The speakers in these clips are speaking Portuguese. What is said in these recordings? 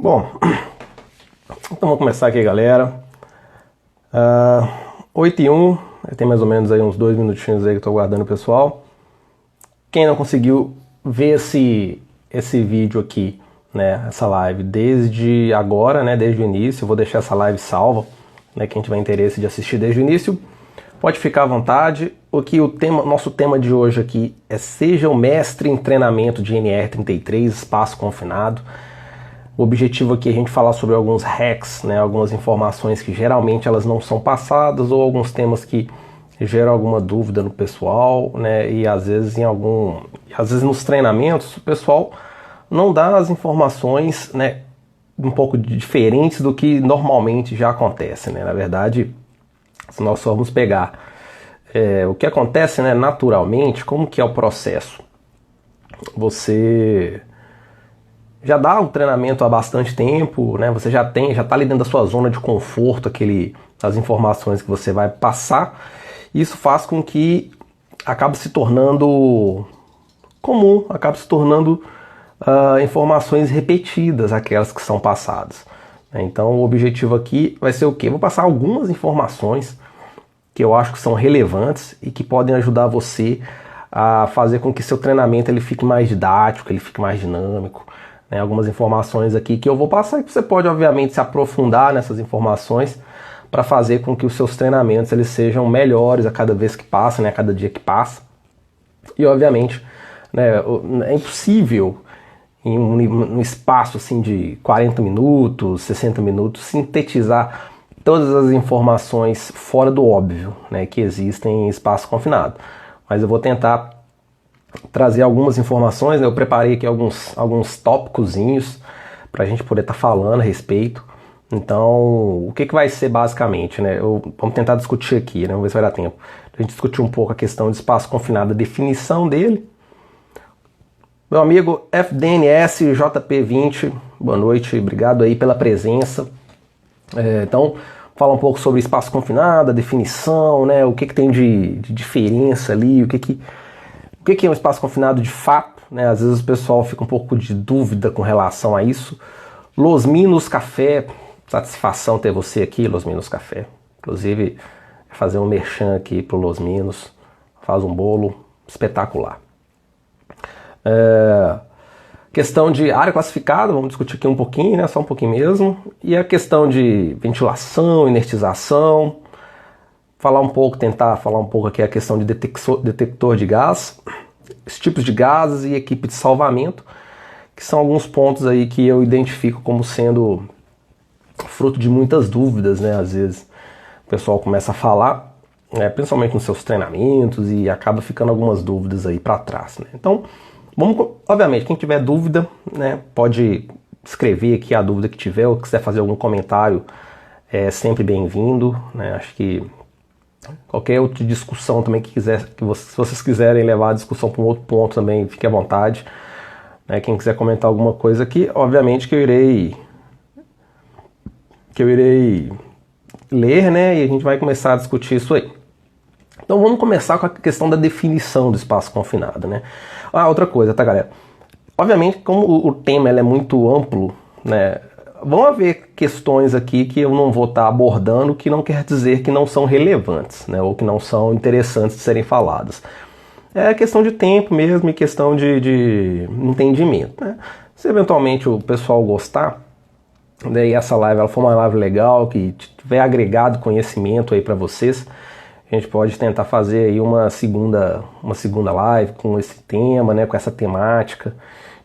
Bom, então vamos começar aqui, galera. 8h01, tem mais ou menos aí uns 2 minutinhos aí que eu tô aguardando o pessoal. Quem não conseguiu ver esse vídeo aqui, né, essa live desde agora, né, desde o início, eu vou deixar essa live salva, né, quem tiver interesse de assistir desde o início, pode ficar à vontade. Nosso tema de hoje aqui é Seja o Mestre em Treinamento de NR33, Espaço Confinado. O objetivo aqui é a gente falar sobre alguns hacks, né, algumas informações que geralmente elas não são passadas, ou alguns temas que geram alguma dúvida no pessoal, né, e às vezes nos treinamentos o pessoal não dá as informações, né, um pouco diferentes do que normalmente já acontece, né. Na verdade, se nós formos pegar o que acontece, né, naturalmente, como que é o processo? Você já dá o treinamento há bastante tempo, né? Você já está ali dentro da sua zona de conforto, as informações que você vai passar. Isso faz com que acabe se tornando comum, acabe se tornando informações repetidas, aquelas que são passadas. Então o objetivo aqui vai ser o quê? Vou passar algumas informações que eu acho que são relevantes e que podem ajudar você a fazer com que seu treinamento ele fique mais didático, ele fique mais dinâmico. Né, algumas informações aqui que eu vou passar e que você pode obviamente se aprofundar nessas informações para fazer com que os seus treinamentos eles sejam melhores a cada vez que passa, né, a cada dia que passa. E obviamente, né, é impossível em um espaço assim de 40 minutos, 60 minutos, sintetizar todas as informações fora do óbvio, né, que existem em espaço confinado. Mas eu vou tentar trazer algumas informações, né? Eu preparei aqui alguns tópicozinhos para a gente poder estar falando a respeito. Então, o que vai ser basicamente, né? Vamos tentar discutir aqui, né? Vamos ver se vai dar tempo. A gente discutir um pouco a questão de espaço confinado, a definição dele. Meu amigo FDNS JP20, boa noite, obrigado aí pela presença. Então, falar um pouco sobre espaço confinado, a definição, né? O que tem de diferença ali, o que é um espaço confinado de fato, né? Às vezes o pessoal fica um pouco de dúvida com relação a isso. Los Minos Café, satisfação ter você aqui, Los Minos Café. Inclusive, fazer um merchan aqui pro Los Minos, faz um bolo espetacular. Questão de área classificada, vamos discutir aqui um pouquinho, né? Só um pouquinho mesmo. E a questão de ventilação, inertização. Tentar falar um pouco aqui a questão de detector de gás, os tipos de gases e equipe de salvamento, que são alguns pontos aí que eu identifico como sendo fruto de muitas dúvidas, né? Às vezes o pessoal começa a falar, né, principalmente nos seus treinamentos, e acaba ficando algumas dúvidas aí para trás, né? Então, obviamente, quem tiver dúvida, né, pode escrever aqui a dúvida que tiver, ou quiser fazer algum comentário, é sempre bem-vindo, né? Acho que qualquer outra discussão também se vocês quiserem levar a discussão para um outro ponto também, fique à vontade. Né? Quem quiser comentar alguma coisa aqui, obviamente que eu irei ler, né? E a gente vai começar a discutir isso aí. Então vamos começar com a questão da definição do espaço confinado, né? Outra coisa, tá, galera? Obviamente, como o tema é muito amplo, né? Vão haver questões aqui que eu não vou estar abordando, que não quer dizer que não são relevantes, né, ou que não são interessantes de serem faladas. É questão de tempo mesmo e questão de entendimento, né? Se eventualmente o pessoal gostar, daí essa live ela for uma live legal, que tiver agregado conhecimento aí para vocês, a gente pode tentar fazer aí uma segunda live com esse tema, né, com essa temática.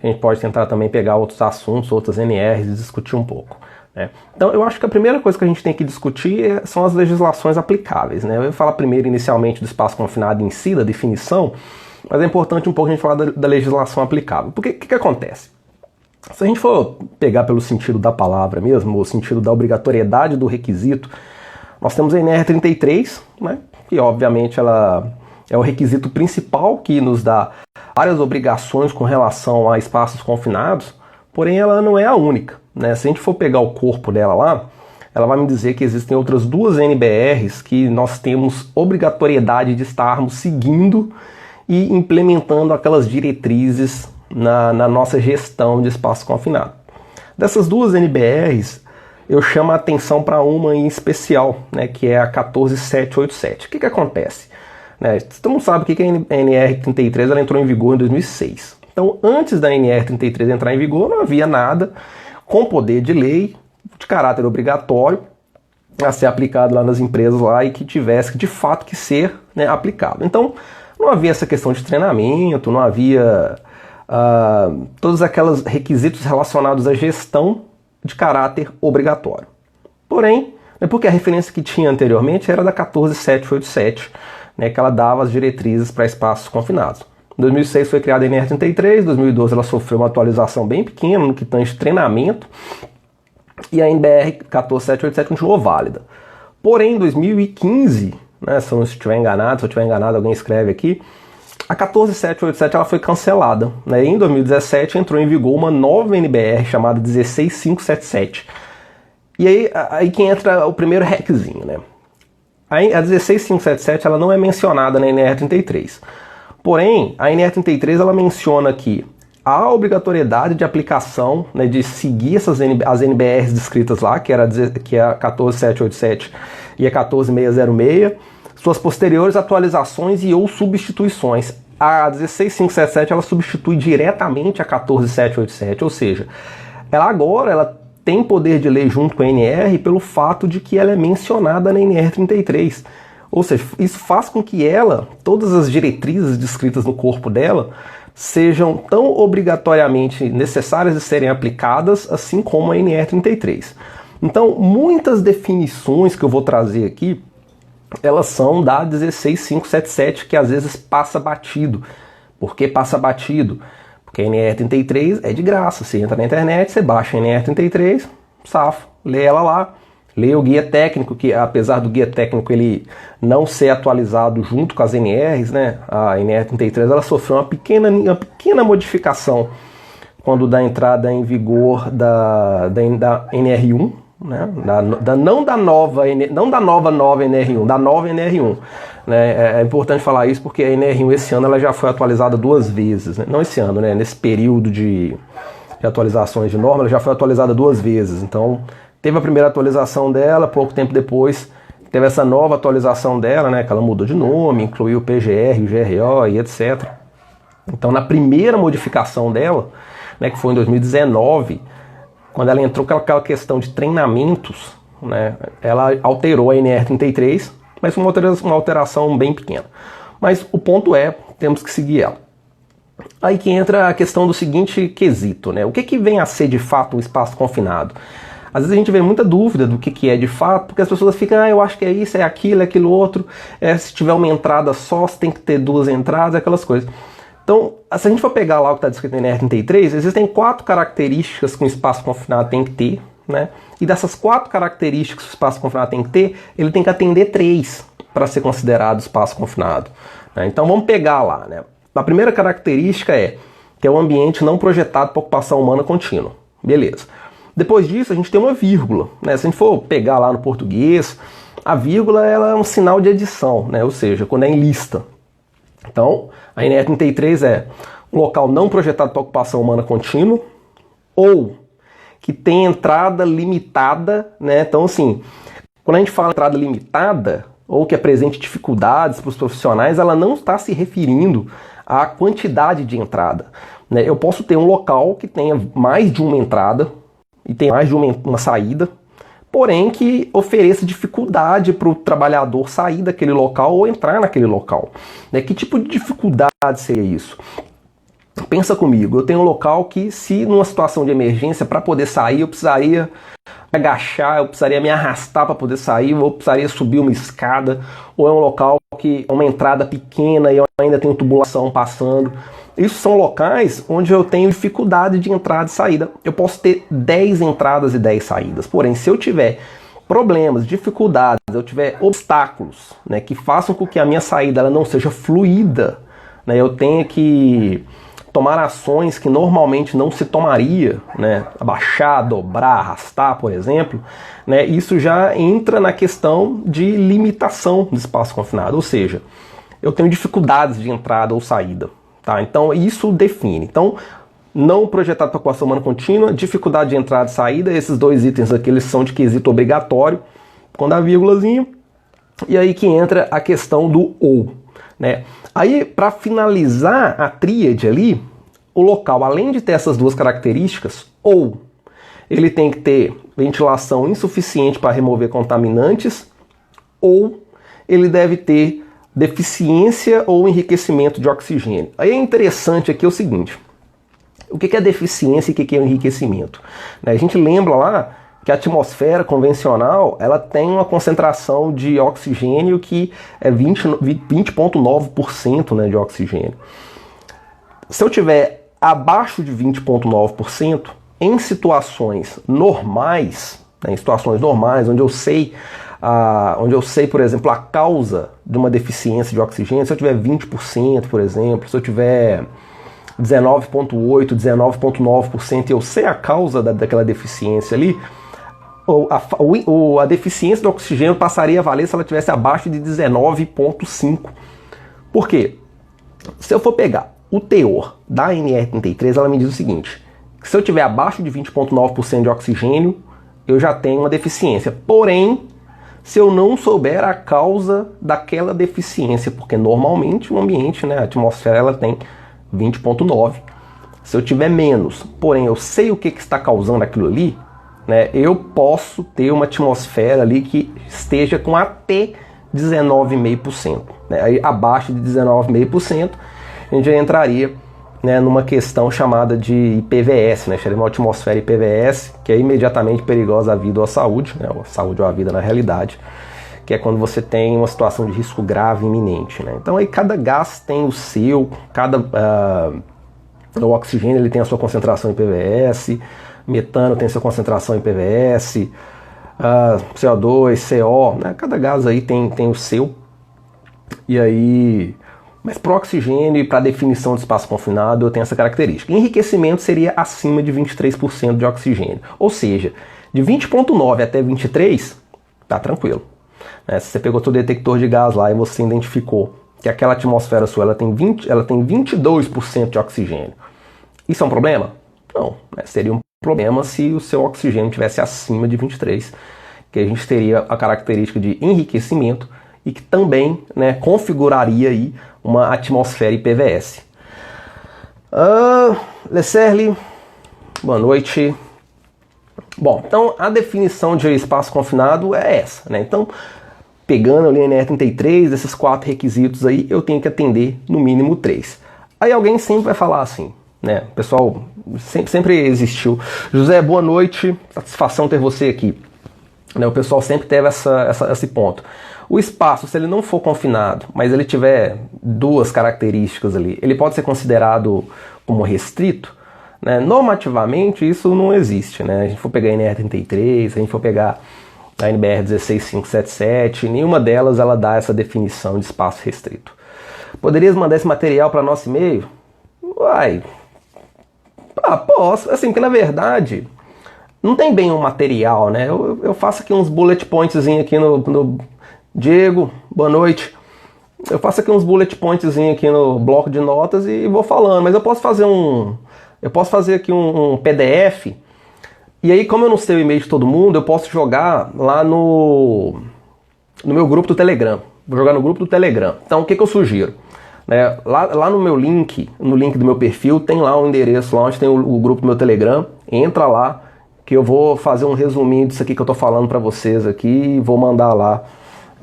A gente pode tentar também pegar outros assuntos, outras NRs e discutir um pouco, né? Então eu acho que a primeira coisa que a gente tem que discutir são as legislações aplicáveis, né? Eu vou falar primeiro inicialmente do espaço confinado em si, da definição, mas é importante um pouco a gente falar da legislação aplicável. Porque o que acontece? Se a gente for pegar pelo sentido da palavra mesmo, o sentido da obrigatoriedade do requisito, nós temos a NR33, né? Que obviamente ela é o requisito principal que nos dá várias obrigações com relação a espaços confinados, porém ela não é a única, né? Se a gente for pegar o corpo dela lá, ela vai me dizer que existem outras duas NBRs que nós temos obrigatoriedade de estarmos seguindo e implementando aquelas diretrizes na nossa gestão de espaço confinado. Dessas duas NBRs, eu chamo a atenção para uma em especial, né, que é a 14787. O que acontece? Né, todo mundo sabe que a NR33 ela entrou em vigor em 2006. Então, antes da NR33 entrar em vigor, não havia nada com poder de lei, de caráter obrigatório, a ser aplicado lá nas empresas lá e que tivesse de fato que ser, né, aplicado. Então, não havia essa questão de treinamento, não havia todos aqueles requisitos relacionados à gestão de caráter obrigatório. Porém, porque a referência que tinha anteriormente era da 14787, né, que ela dava as diretrizes para espaços confinados. Em 2006 foi criada a NR33, em 2012 ela sofreu uma atualização bem pequena no que tange treinamento, e a NBR 14787 continuou válida. Porém, em 2015, né, se eu não estiver enganado, alguém escreve aqui, a 14787 ela foi cancelada, né? Em 2017 entrou em vigor uma nova NBR chamada 16577. E aí que entra o primeiro hackzinho, né? A 16577 ela não é mencionada na NR33. Porém, a NR33 ela menciona que há obrigatoriedade de aplicação, né, de seguir as NBRs descritas lá, que é a 14787 e a 14606, suas posteriores atualizações e ou substituições. A 16577 ela substitui diretamente a 14787, ou seja, ela tem poder de lei junto com a NR pelo fato de que ela é mencionada na NR33. Ou seja, isso faz com que todas as diretrizes descritas no corpo dela, sejam tão obrigatoriamente necessárias de serem aplicadas, assim como a NR33. Então, muitas definições que eu vou trazer aqui, elas são da 16577, que às vezes passa batido. Por que passa batido? Porque a NR33 é de graça. Você entra na internet, você baixa a NR33, safo, lê ela lá, lê o guia técnico, que apesar do guia técnico ele não ser atualizado junto com as NRs, né, a NR33 ela sofreu uma pequena modificação quando da entrada em vigor da NR1, né, não da nova NR1, da nova NR1. Né, é importante falar isso porque a NR1 esse ano ela já foi atualizada 2 vezes, né, não esse ano, né, nesse período de atualizações de norma, ela já foi atualizada 2 vezes. Então, teve a primeira atualização dela, pouco tempo depois teve essa nova atualização dela, né, que ela mudou de nome, incluiu o PGR, o GRO e etc. Então, na primeira modificação dela, né, que foi em 2019, quando ela entrou com aquela questão de treinamentos, né, ela alterou a NR33, mas foi uma alteração bem pequena. Mas o ponto é, temos que seguir ela. Aí que entra a questão do seguinte quesito, né? O que vem a ser de fato um espaço confinado? Às vezes a gente vê muita dúvida do que é de fato, porque as pessoas ficam, eu acho que é isso, é aquilo outro, se tiver uma entrada só, se tem que ter 2 entradas, aquelas coisas. Então, se a gente for pegar lá o que está descrito na NR33, existem 4 características que um espaço confinado tem que ter, né? E dessas 4 características que o espaço confinado tem que ter, ele tem que atender 3 para ser considerado espaço confinado, né? Então vamos pegar lá, né? A primeira característica é que é um ambiente não projetado para ocupação humana contínua. Beleza. Depois disso a gente tem uma vírgula, né? Se a gente for pegar lá no português, a vírgula ela é um sinal de edição, né? Ou seja, quando é em lista. Então, a NR33 é um local não projetado para ocupação humana contínua ou que tem entrada limitada, né? Então, assim, quando a gente fala entrada limitada ou que apresente dificuldades para os profissionais, ela não está se referindo à quantidade de entrada, né? Eu posso ter um local que tenha mais de uma entrada e tem mais de uma saída, porém que ofereça dificuldade para o trabalhador sair daquele local ou entrar naquele local, né? Que tipo de dificuldade seria isso? Pensa comigo, eu tenho um local que, se numa situação de emergência, para poder sair, eu precisaria agachar, eu precisaria me arrastar para poder sair, ou eu precisaria subir uma escada, ou é um local que é uma entrada pequena e eu ainda tenho tubulação passando. Isso são locais onde eu tenho dificuldade de entrada e saída. Eu posso ter 10 entradas e 10 saídas, porém, se eu tiver problemas, dificuldades, eu tiver obstáculos, né, que façam com que a minha saída ela não seja fluida, né, eu tenha que tomar ações que normalmente não se tomaria, né, abaixar, dobrar, arrastar, por exemplo, né, isso já entra na questão de limitação do espaço confinado, ou seja, eu tenho dificuldades de entrada ou saída. Tá? Então isso define. Então, não projetado para coação humana contínua, dificuldade de entrada e saída, esses dois itens aqui eles são de quesito obrigatório, quando a vírgulazinha, e aí que entra a questão do ou, né? Aí, para finalizar a tríade ali, o local, além de ter essas duas características, ou ele tem que ter ventilação insuficiente para remover contaminantes, ou ele deve ter deficiência ou enriquecimento de oxigênio. Aí é interessante aqui o seguinte, o que é deficiência e o que é enriquecimento? A gente lembra lá que a atmosfera convencional ela tem uma concentração de oxigênio que é 20,9%, né, de oxigênio. Se eu tiver abaixo de 20,9%, em situações normais, né, em situações normais, onde eu sei, por exemplo, a causa de uma deficiência de oxigênio, se eu tiver 20%, por exemplo, se eu tiver 19,8%, 19,9% e eu sei a causa daquela deficiência ali, a deficiência do oxigênio passaria a valer se ela tivesse abaixo de 19,5%. Por quê? Se eu for pegar o teor da NR33, ela me diz o seguinte, que se eu tiver abaixo de 20,9% de oxigênio, eu já tenho uma deficiência. Porém, se eu não souber a causa daquela deficiência, porque normalmente o ambiente, né, a atmosfera, ela tem 20,9%. Se eu tiver menos, porém eu sei o que está causando aquilo ali, né, eu posso ter uma atmosfera ali que esteja com até 19,5%. Né, aí abaixo de 19,5%, a gente já entraria, né, numa questão chamada de IPVS, né, chama atmosfera IPVS, que é imediatamente perigosa à vida ou à saúde, né, ou à saúde ou à vida na realidade, que é quando você tem uma situação de risco grave iminente. Né. Então aí cada gás tem o seu, o oxigênio ele tem a sua concentração em IPVS, metano tem a sua concentração em IPVS, CO2, CO, né, cada gás aí tem o seu, e aí... Mas para o oxigênio e para a definição de espaço confinado eu tenho essa característica. Enriquecimento seria acima de 23% de oxigênio. Ou seja, de 20,9 até 23, tá tranquilo. Se você pegou seu detector de gás lá e você identificou que aquela atmosfera sua ela tem 22% de oxigênio. Isso é um problema? Não. Seria um problema se o seu oxigênio estivesse acima de 23, que a gente teria a característica de enriquecimento e que também, né, configuraria aí uma atmosfera IPVS. Lecerle, boa noite. Bom, então a definição de espaço confinado é essa, né? Então, pegando ali a NR33, desses 4 requisitos aí, eu tenho que atender no mínimo 3. Aí alguém sempre vai falar assim, né? O pessoal sempre existiu. José, boa noite, satisfação ter você aqui. Né? O pessoal sempre teve esse ponto. O espaço, se ele não for confinado, mas ele tiver 2 características ali, ele pode ser considerado como restrito? Né? Normativamente isso não existe. Né? A gente for pegar a NR33, a gente for pegar a NBR 16577, nenhuma delas ela dá essa definição de espaço restrito. Poderias mandar esse material para nosso e-mail? Uai, posso, assim, porque na verdade não tem bem um material, né? Eu faço aqui uns bullet points aqui no Diego, boa noite. Eu faço aqui uns bullet points aqui no bloco de notas e vou falando, mas eu posso fazer aqui um PDF. E aí, como eu não sei o e-mail de todo mundo, eu posso jogar lá no meu grupo do Telegram. Vou jogar no grupo do Telegram. Então, o que eu sugiro? Né, lá no meu link, no link do meu perfil, tem lá um endereço lá onde tem o grupo do meu Telegram. Entra lá, que eu vou fazer um resuminho disso aqui que eu tô falando para vocês aqui e vou mandar lá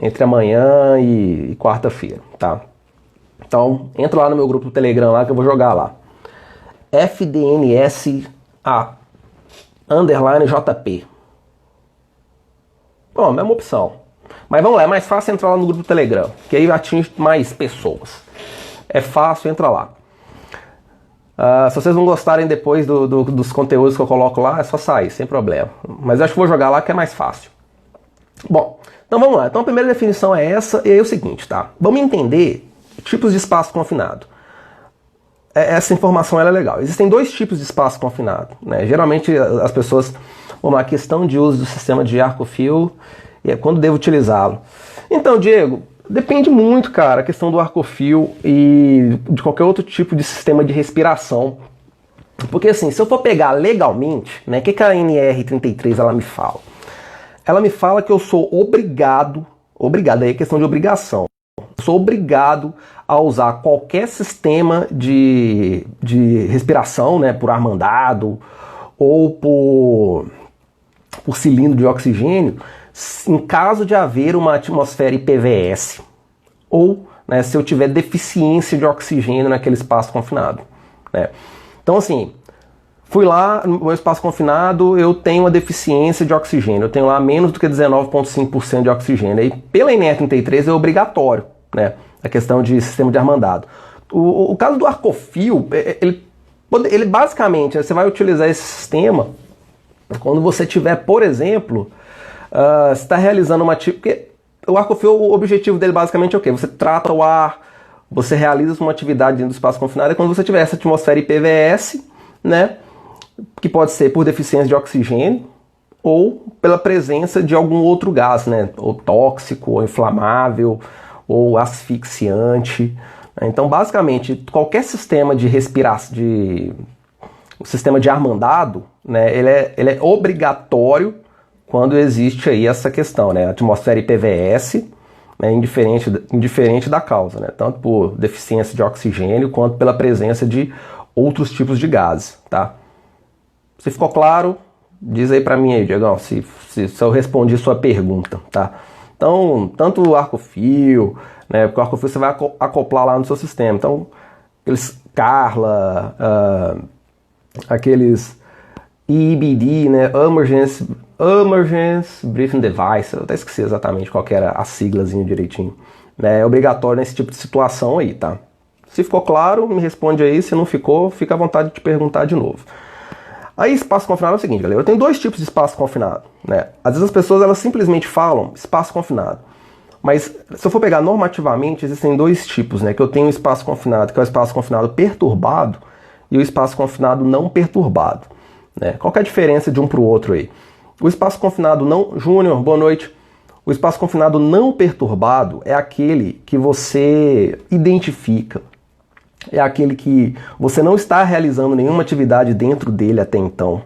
entre amanhã e quarta-feira, tá? Então, entra lá no meu grupo do Telegram lá que eu vou jogar lá. FDNSA_JP. Bom, mesma opção. Mas vamos lá, é mais fácil entrar lá no grupo do Telegram, que aí atinge mais pessoas. É fácil, entra lá. Se vocês não gostarem depois dos conteúdos que eu coloco lá, é só sair, sem problema. Mas eu acho que vou jogar lá que é mais fácil. Bom, então vamos lá. Então a primeira definição é essa, e aí é o seguinte, tá? Vamos entender tipos de espaço confinado. Essa informação ela é legal. Existem 2 tipos de espaço confinado. Né? Geralmente as pessoas, uma questão de uso do sistema de Arco-Fill e é quando devo utilizá-lo. Então, Diego, depende muito, cara, a questão do Arco-Fill e de qualquer outro tipo de sistema de respiração Porque assim, se eu for pegar legalmente, né, o que a NR33 ela me fala? Ela me fala que eu sou obrigado aí é questão de obrigação, eu sou obrigado a usar qualquer sistema de respiração, né, por ar-mandado ou por cilindro de oxigênio, em caso de haver uma atmosfera IPVS ou, né, se eu tiver deficiência de oxigênio naquele espaço confinado, né? Então assim, fui lá no meu espaço confinado, eu tenho uma deficiência de oxigênio, eu tenho lá menos do que 19,5% de oxigênio. E pela NR33 é obrigatório, né, a questão de sistema de ar-mandado. O caso do Arcofil, ele basicamente, você vai utilizar esse sistema quando você tiver, por exemplo, você está realizando uma... Porque o Arcofil, o objetivo dele basicamente é o quê? Você trata o ar, você realiza uma atividade dentro do espaço confinado, é quando você tiver essa atmosfera IPVS, né, que pode ser por deficiência de oxigênio ou pela presença de algum outro gás, né, ou tóxico, ou inflamável, ou asfixiante. Então, basicamente, qualquer sistema de respiração, o sistema de ar-mandado, né, ele é obrigatório quando existe aí essa questão, né, atmosfera IPVS, né, indiferente da causa, né, tanto por deficiência de oxigênio quanto pela presença de outros tipos de gases, tá? Se ficou claro, diz aí pra mim aí, Diegão, se eu respondi sua pergunta, tá? Então, tanto o Arcofil, né, porque o Arcofil você vai acoplar lá no seu sistema, então, aqueles Carla, aqueles EBD, né, Emergency Briefing Device, eu até esqueci exatamente qual que era a siglazinha direitinho, né, é obrigatório nesse tipo de situação aí, tá? Se ficou claro, me responde aí, se não ficou, fica à vontade de te perguntar de novo. Aí espaço confinado é o seguinte, galera, eu tenho dois tipos de espaço confinado, né? Às vezes as pessoas elas simplesmente falam espaço confinado, mas se eu for pegar normativamente, existem dois tipos, né? Que eu tenho o espaço confinado, que é o espaço confinado perturbado, e o espaço confinado não perturbado, né? Qual que é a diferença de um para o outro aí? O espaço confinado não... Júnior, boa noite. O espaço confinado não perturbado é aquele que você identifica, é aquele que você não está realizando nenhuma atividade dentro dele até então,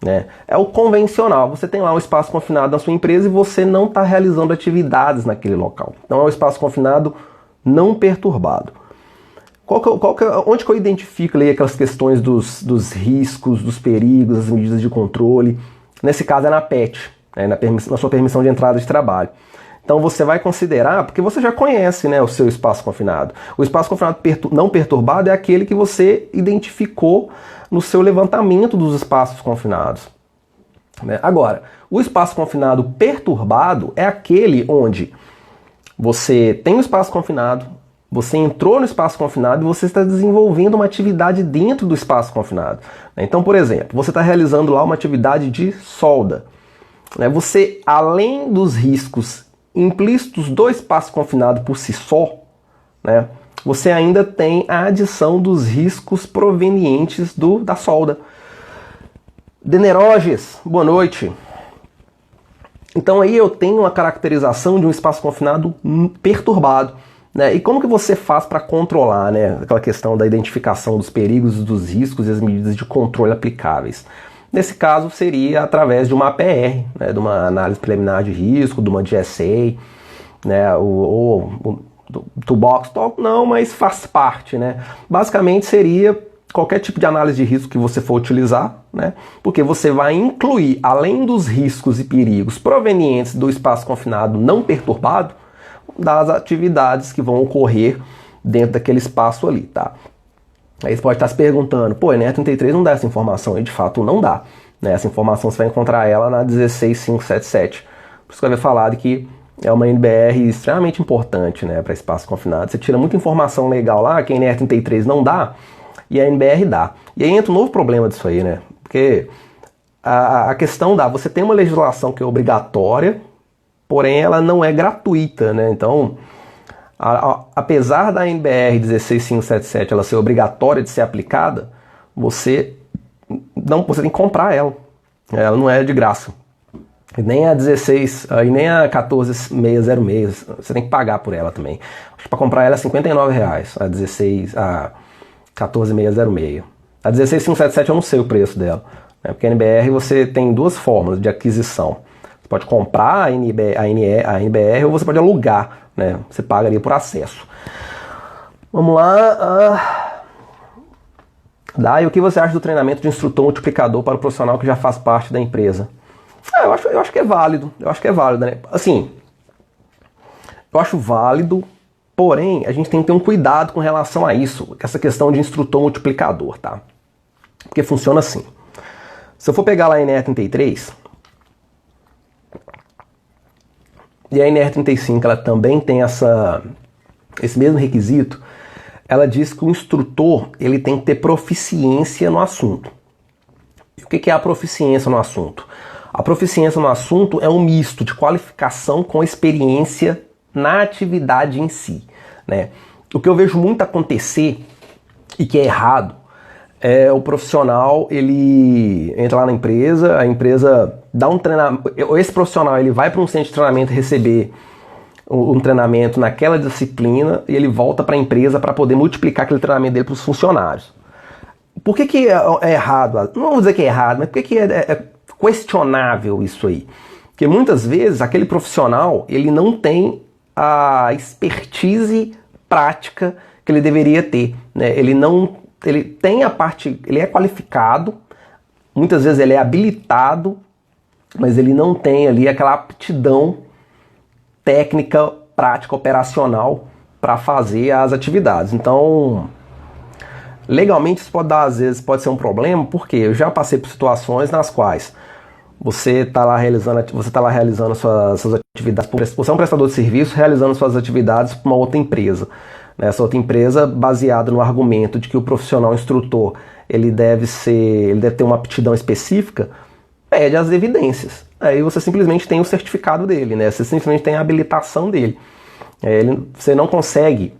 né? É o convencional, você tem lá um espaço confinado na sua empresa e você não está realizando atividades naquele local. Então é o espaço confinado não perturbado. Onde que eu identifico ali aquelas questões dos riscos, dos perigos, das medidas de controle? Nesse caso é na PET, né? Na sua permissão de entrada de trabalho. Então você vai considerar, porque você já conhece, né, o seu espaço confinado. O espaço confinado não perturbado é aquele que você identificou no seu levantamento dos espaços confinados, né? Agora, o espaço confinado perturbado é aquele onde você tem um espaço confinado, você entrou no espaço confinado e você está desenvolvendo uma atividade dentro do espaço confinado. Então, por exemplo, você está realizando lá uma atividade de solda, né? Você, além dos riscos implícitos do espaço confinado por si só, né, você ainda tem a adição dos riscos provenientes da solda. Deneroges, boa noite. Então aí eu tenho uma caracterização de um espaço confinado perturbado, né? E como que você faz para controlar, né, aquela questão da identificação dos perigos, dos riscos e as medidas de controle aplicáveis? Nesse caso seria através de uma APR, né, de uma análise preliminar de risco, de uma GSA, né, ou Toolbox Talk, não, mas faz parte, né? Basicamente seria qualquer tipo de análise de risco que você for utilizar, né, porque você vai incluir, além dos riscos e perigos provenientes do espaço confinado não perturbado, das atividades que vão ocorrer dentro daquele espaço ali, tá? Aí você pode estar se perguntando, pô, a NR33 não dá essa informação, e de fato não dá, né? Essa informação você vai encontrar ela na 16577. Por isso que eu havia falado que é uma NBR extremamente importante, né, para espaço confinado. Você tira muita informação legal lá, que a NR33 não dá, e a NBR dá. E aí entra um novo problema disso aí, né? Porque a questão você tem uma legislação que é obrigatória, porém ela não é gratuita, né? Então, apesar da NBR 16577 ela ser obrigatória de ser aplicada, você tem que comprar ela. Ela não é de graça. Nem a 16 e nem a 14606, você tem que pagar por ela também. Para comprar ela é R$ 59, a 14606. A 16577 eu não sei o preço dela, né? Porque a NBR você tem duas formas de aquisição. Você pode comprar a NBR ou você pode alugar, né? Você paga ali por acesso. Vamos lá. Dai, o que você acha do treinamento de instrutor multiplicador para o profissional que já faz parte da empresa? Eu acho que é válido. Eu acho que é válido, né? Assim, eu acho válido, porém, a gente tem que ter um cuidado com relação a isso, com essa questão de instrutor multiplicador, tá? Porque funciona assim. Se eu for pegar lá a NR33, e a NR35 ela também tem esse mesmo requisito, ela diz que o instrutor ele tem que ter proficiência no assunto. E o que é a proficiência no assunto? A proficiência no assunto é um misto de qualificação com experiência na atividade em si, né? O que eu vejo muito acontecer e que é errado é o profissional, ele entra lá na empresa, a empresa dá um treinamento, esse profissional ele vai para um centro de treinamento receber um treinamento naquela disciplina e ele volta para a empresa para poder multiplicar aquele treinamento dele para os funcionários. Por que é errado? Não vou dizer que é errado, mas por que é questionável isso aí? Porque muitas vezes aquele profissional ele não tem a expertise prática que ele deveria ter, né? Ele tem a parte, ele é qualificado, muitas vezes ele é habilitado, mas ele não tem ali aquela aptidão técnica, prática, operacional para fazer as atividades. Então, legalmente isso pode dar, às vezes, pode ser um problema, porque eu já passei por situações nas quais você está lá realizando suas atividades, você é um prestador de serviço realizando suas atividades para uma outra empresa. Essa outra empresa, baseada no argumento de que o profissional instrutor ele deve ter uma aptidão específica, pede as evidências. Aí você simplesmente tem o certificado dele, né? Você simplesmente tem a habilitação dele. Você não consegue,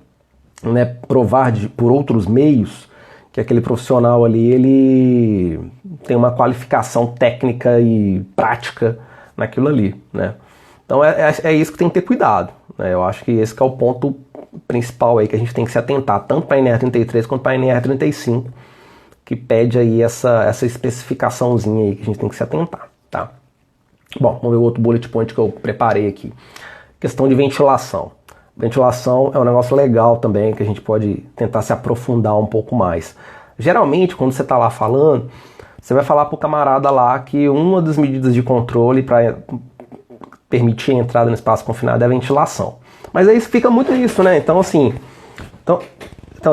né, provar por outros meios que aquele profissional ali ele tem uma qualificação técnica e prática naquilo ali, né? Então é isso que tem que ter cuidado, né? Eu acho que esse que é o ponto principal aí que a gente tem que se atentar, tanto para a NR33 quanto para a NR35, que pede aí essa especificaçãozinha aí que a gente tem que se atentar, tá? Bom, vamos ver o outro bullet point que eu preparei aqui. Questão de ventilação. Ventilação é um negócio legal também, que a gente pode tentar se aprofundar um pouco mais. Geralmente, quando você está lá falando, você vai falar para o camarada lá que uma das medidas de controle para permitir a entrada no espaço confinado é a ventilação. Mas aí fica muito isso, né? Então, assim, se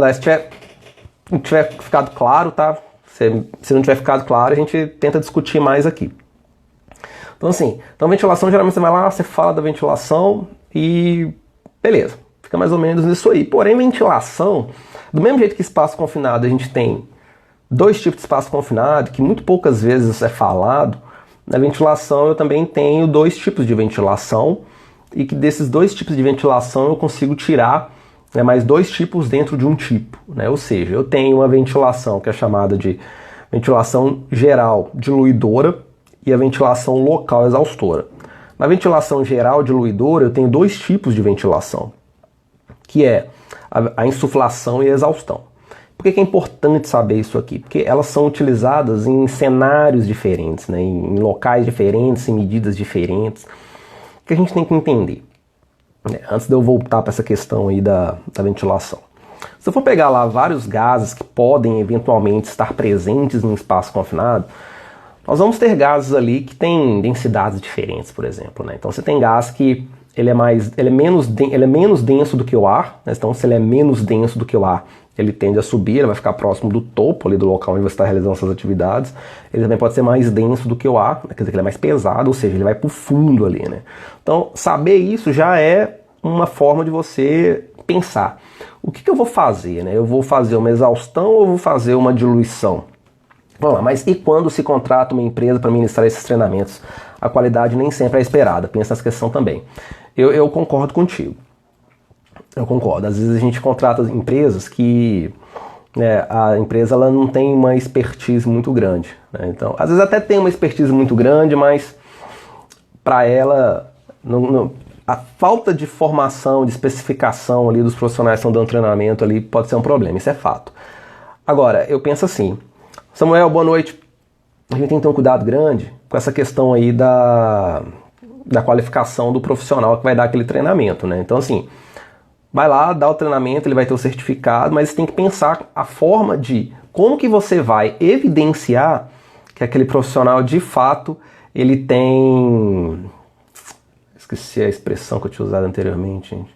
não tiver ficado claro, tá? Se não tiver ficado claro, a gente tenta discutir mais aqui. Então, assim, ventilação, geralmente você vai lá, você fala da ventilação e beleza, fica mais ou menos nisso aí. Porém, ventilação, do mesmo jeito que espaço confinado, a gente tem dois tipos de espaço confinado, que muito poucas vezes é falado. Na ventilação eu também tenho dois tipos de ventilação, e que desses dois tipos de ventilação eu consigo tirar, né, mais dois tipos dentro de um tipo, né? Ou seja, eu tenho uma ventilação que é chamada de ventilação geral diluidora e a ventilação local exaustora. Na ventilação geral diluidora eu tenho dois tipos de ventilação, que é a insuflação e a exaustão. Por que é importante saber isso aqui? Porque elas são utilizadas em cenários diferentes, né, em locais diferentes, em medidas diferentes, que a gente tem que entender, né, antes de eu voltar para essa questão aí da ventilação. Se eu for pegar lá vários gases que podem eventualmente estar presentes no espaço confinado, nós vamos ter gases ali que têm densidades diferentes, por exemplo, né? Então você tem gás que ele é menos denso do que o ar, né? Então se ele é menos denso do que o ar, ele tende a subir, ele vai ficar próximo do topo ali do local onde você está realizando suas atividades. Ele também pode ser mais denso do que o ar, né? Quer dizer que ele é mais pesado, ou seja, ele vai para o fundo ali, né? Então saber isso já é uma forma de você pensar. O que eu vou fazer, né? Eu vou fazer uma exaustão ou eu vou fazer uma diluição? Vamos lá, mas e quando se contrata uma empresa para ministrar esses treinamentos? A qualidade nem sempre é esperada, pensa nessa questão também. Eu concordo contigo. Eu concordo. Às vezes a gente contrata empresas que, né, a empresa ela não tem uma expertise muito grande, né? Então, às vezes até tem uma expertise muito grande, mas para ela a falta de formação, de especificação ali dos profissionais que estão dando treinamento ali pode ser um problema, isso é fato. Agora, eu penso assim, Samuel, boa noite. A gente tem que ter um cuidado grande com essa questão aí da qualificação do profissional que vai dar aquele treinamento, né? Então, assim, vai lá, dá o treinamento, ele vai ter o certificado, mas você tem que pensar a forma de como que você vai evidenciar que aquele profissional, de fato, ele tem... Esqueci a expressão que eu tinha usado anteriormente, gente.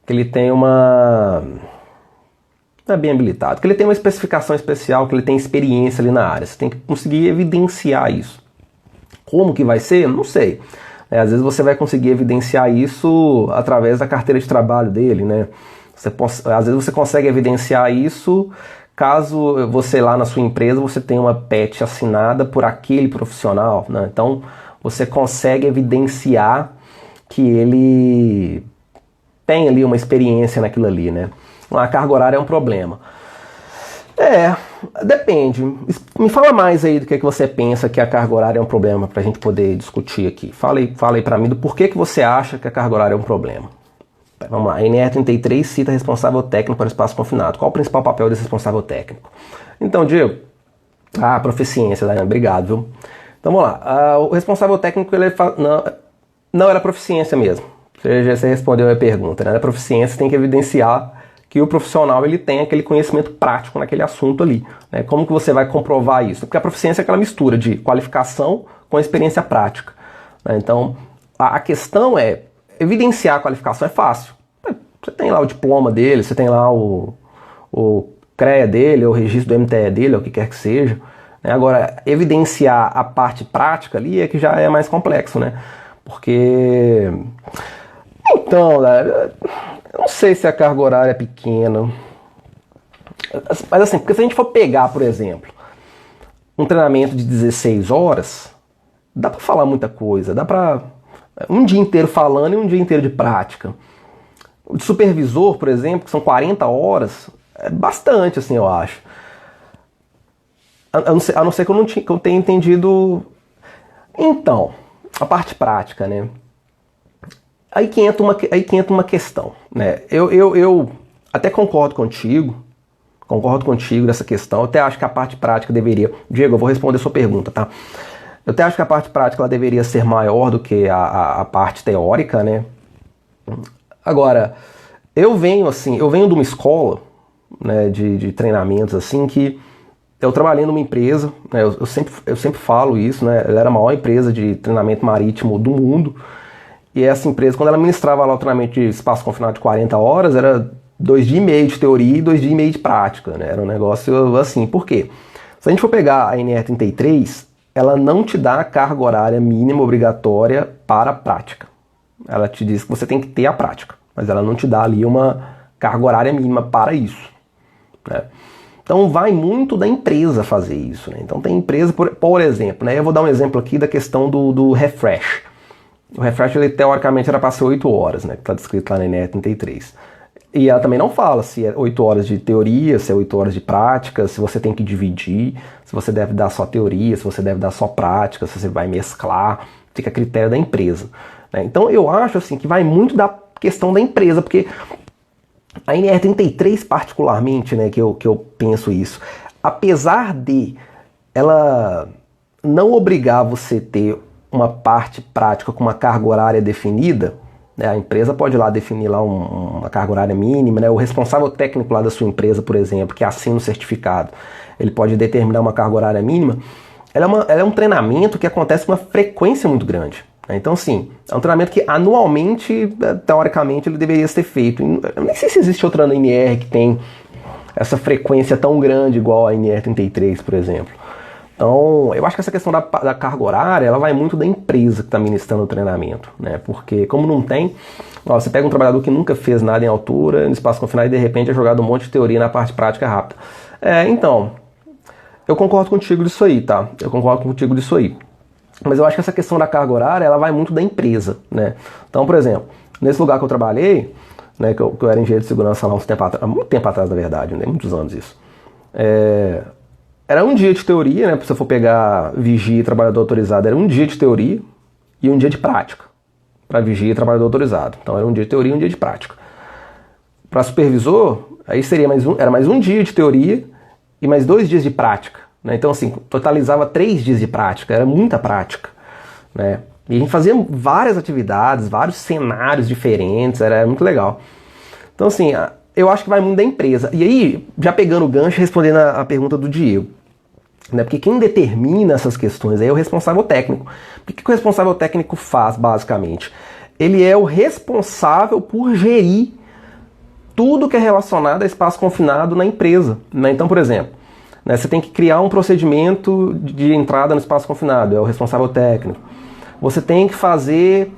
Que ele tem uma... Não é bem habilitado, que ele tem uma especificação especial, que ele tem experiência ali na área. Você tem que conseguir evidenciar isso. Como que vai ser? Não sei. Às vezes você vai conseguir evidenciar isso através da carteira de trabalho dele, né? Às vezes você consegue evidenciar isso caso você lá na sua empresa você tenha uma PET assinada por aquele profissional, né? Então você consegue evidenciar que ele tem ali uma experiência naquilo ali, né? A carga horária é um problema. Depende. Me fala mais aí do que você pensa que a carga horária é um problema pra gente poder discutir aqui. Fala aí pra mim do porquê que você acha que a carga horária é um problema. Vamos lá. A NR33 cita responsável técnico para o espaço confinado. Qual o principal papel desse responsável técnico? Então, Diego, proficiência, Daiane, obrigado, viu? Então vamos lá. O responsável técnico ele não era proficiência mesmo. Você respondeu a minha pergunta, né? A proficiência tem que evidenciar que o profissional ele tem aquele conhecimento prático naquele assunto ali, né? Como que você vai comprovar isso? Porque a proficiência é aquela mistura de qualificação com experiência prática, né? Então, a questão é, evidenciar a qualificação é fácil. Você tem lá o diploma dele, você tem lá o CREA dele, o registro do MTE dele, ou o que quer que seja, né? Agora, evidenciar a parte prática ali é que já é mais complexo, né? Porque... Então, eu não sei se a carga horária é pequena. Mas assim, porque se a gente for pegar, por exemplo, um treinamento de 16 horas, dá pra falar muita coisa, dá pra um dia inteiro falando e um dia inteiro de prática. O de supervisor, por exemplo, que são 40 horas, é bastante, assim, eu acho. A não ser que eu tenha entendido... Então, a parte prática, né? Aí que entra uma questão, né? Eu até concordo contigo nessa questão. Eu até acho que a parte prática deveria... Diego, eu vou responder a sua pergunta, tá? Eu até acho que a parte prática ela deveria ser maior do que a parte teórica, né? Agora, eu venho de uma escola, né, de treinamentos assim, que eu trabalhei numa empresa, né, eu sempre falo isso, né? Ela era a maior empresa de treinamento marítimo do mundo. E essa empresa, quando ela ministrava lá o treinamento de espaço confinado de 40 horas, era 2 dias e meio de teoria e 2 dias e meio de prática, né? Era um negócio assim. Por quê? Se a gente for pegar a NR33, ela não te dá a carga horária mínima obrigatória para a prática. Ela te diz que você tem que ter a prática, mas ela não te dá ali uma carga horária mínima para isso, né? Então vai muito da empresa fazer isso, né? Então tem empresa, por exemplo, né? Eu vou dar um exemplo aqui da questão do refresh. O refresh, ele, teoricamente, era para ser 8 horas, né? Que está descrito lá na NR33. E ela também não fala se é 8 horas de teoria, se é 8 horas de prática, se você tem que dividir, se você deve dar só teoria, se você deve dar só prática, se você vai mesclar. Fica a critério da empresa, né? Então eu acho assim que vai muito da questão da empresa, porque a NR33 particularmente, né, que eu penso isso, apesar de ela não obrigar você a ter uma parte prática com uma carga horária definida, né? A empresa pode ir lá definir lá uma carga horária mínima, né? O responsável técnico lá da sua empresa, por exemplo, que assina o certificado, ele pode determinar uma carga horária mínima. Ela é um treinamento que acontece com uma frequência muito grande, né? Então, sim, é um treinamento que anualmente, teoricamente, ele deveria ser feito. Eu nem sei se existe outra NR que tem essa frequência tão grande igual a NR33, por exemplo. Então, eu acho que essa questão da carga horária, ela vai muito da empresa que está ministrando o treinamento, né? Porque como não tem, você pega um trabalhador que nunca fez nada em altura, no espaço confinado, e de repente é jogado um monte de teoria na parte prática rápida. Então, eu concordo contigo disso aí, tá? Eu concordo contigo disso aí. Mas eu acho que essa questão da carga horária, ela vai muito da empresa, né? Então, por exemplo, nesse lugar que eu trabalhei, né, que eu era engenheiro de segurança lá há muito tempo atrás, na verdade, né? Muitos anos isso. Era um dia de teoria, né? Se você for pegar vigia e trabalhador autorizado, era um dia de teoria e um dia de prática para vigia e trabalhador autorizado. Então era um dia de teoria e um dia de prática. Para supervisor, aí era mais um dia de teoria e mais 2 dias de prática, né? Então assim, totalizava 3 dias de prática, era muita prática, né? E a gente fazia várias atividades, vários cenários diferentes, era muito legal. Então assim, eu acho que vai muito da empresa. E aí, já pegando o gancho, respondendo a pergunta do Diego, né? Porque quem determina essas questões aí é o responsável técnico. O que o responsável técnico faz, basicamente? Ele é o responsável por gerir tudo que é relacionado a espaço confinado na empresa, né? Então, por exemplo, né, você tem que criar um procedimento de entrada no espaço confinado, é o responsável técnico. Você tem que fazer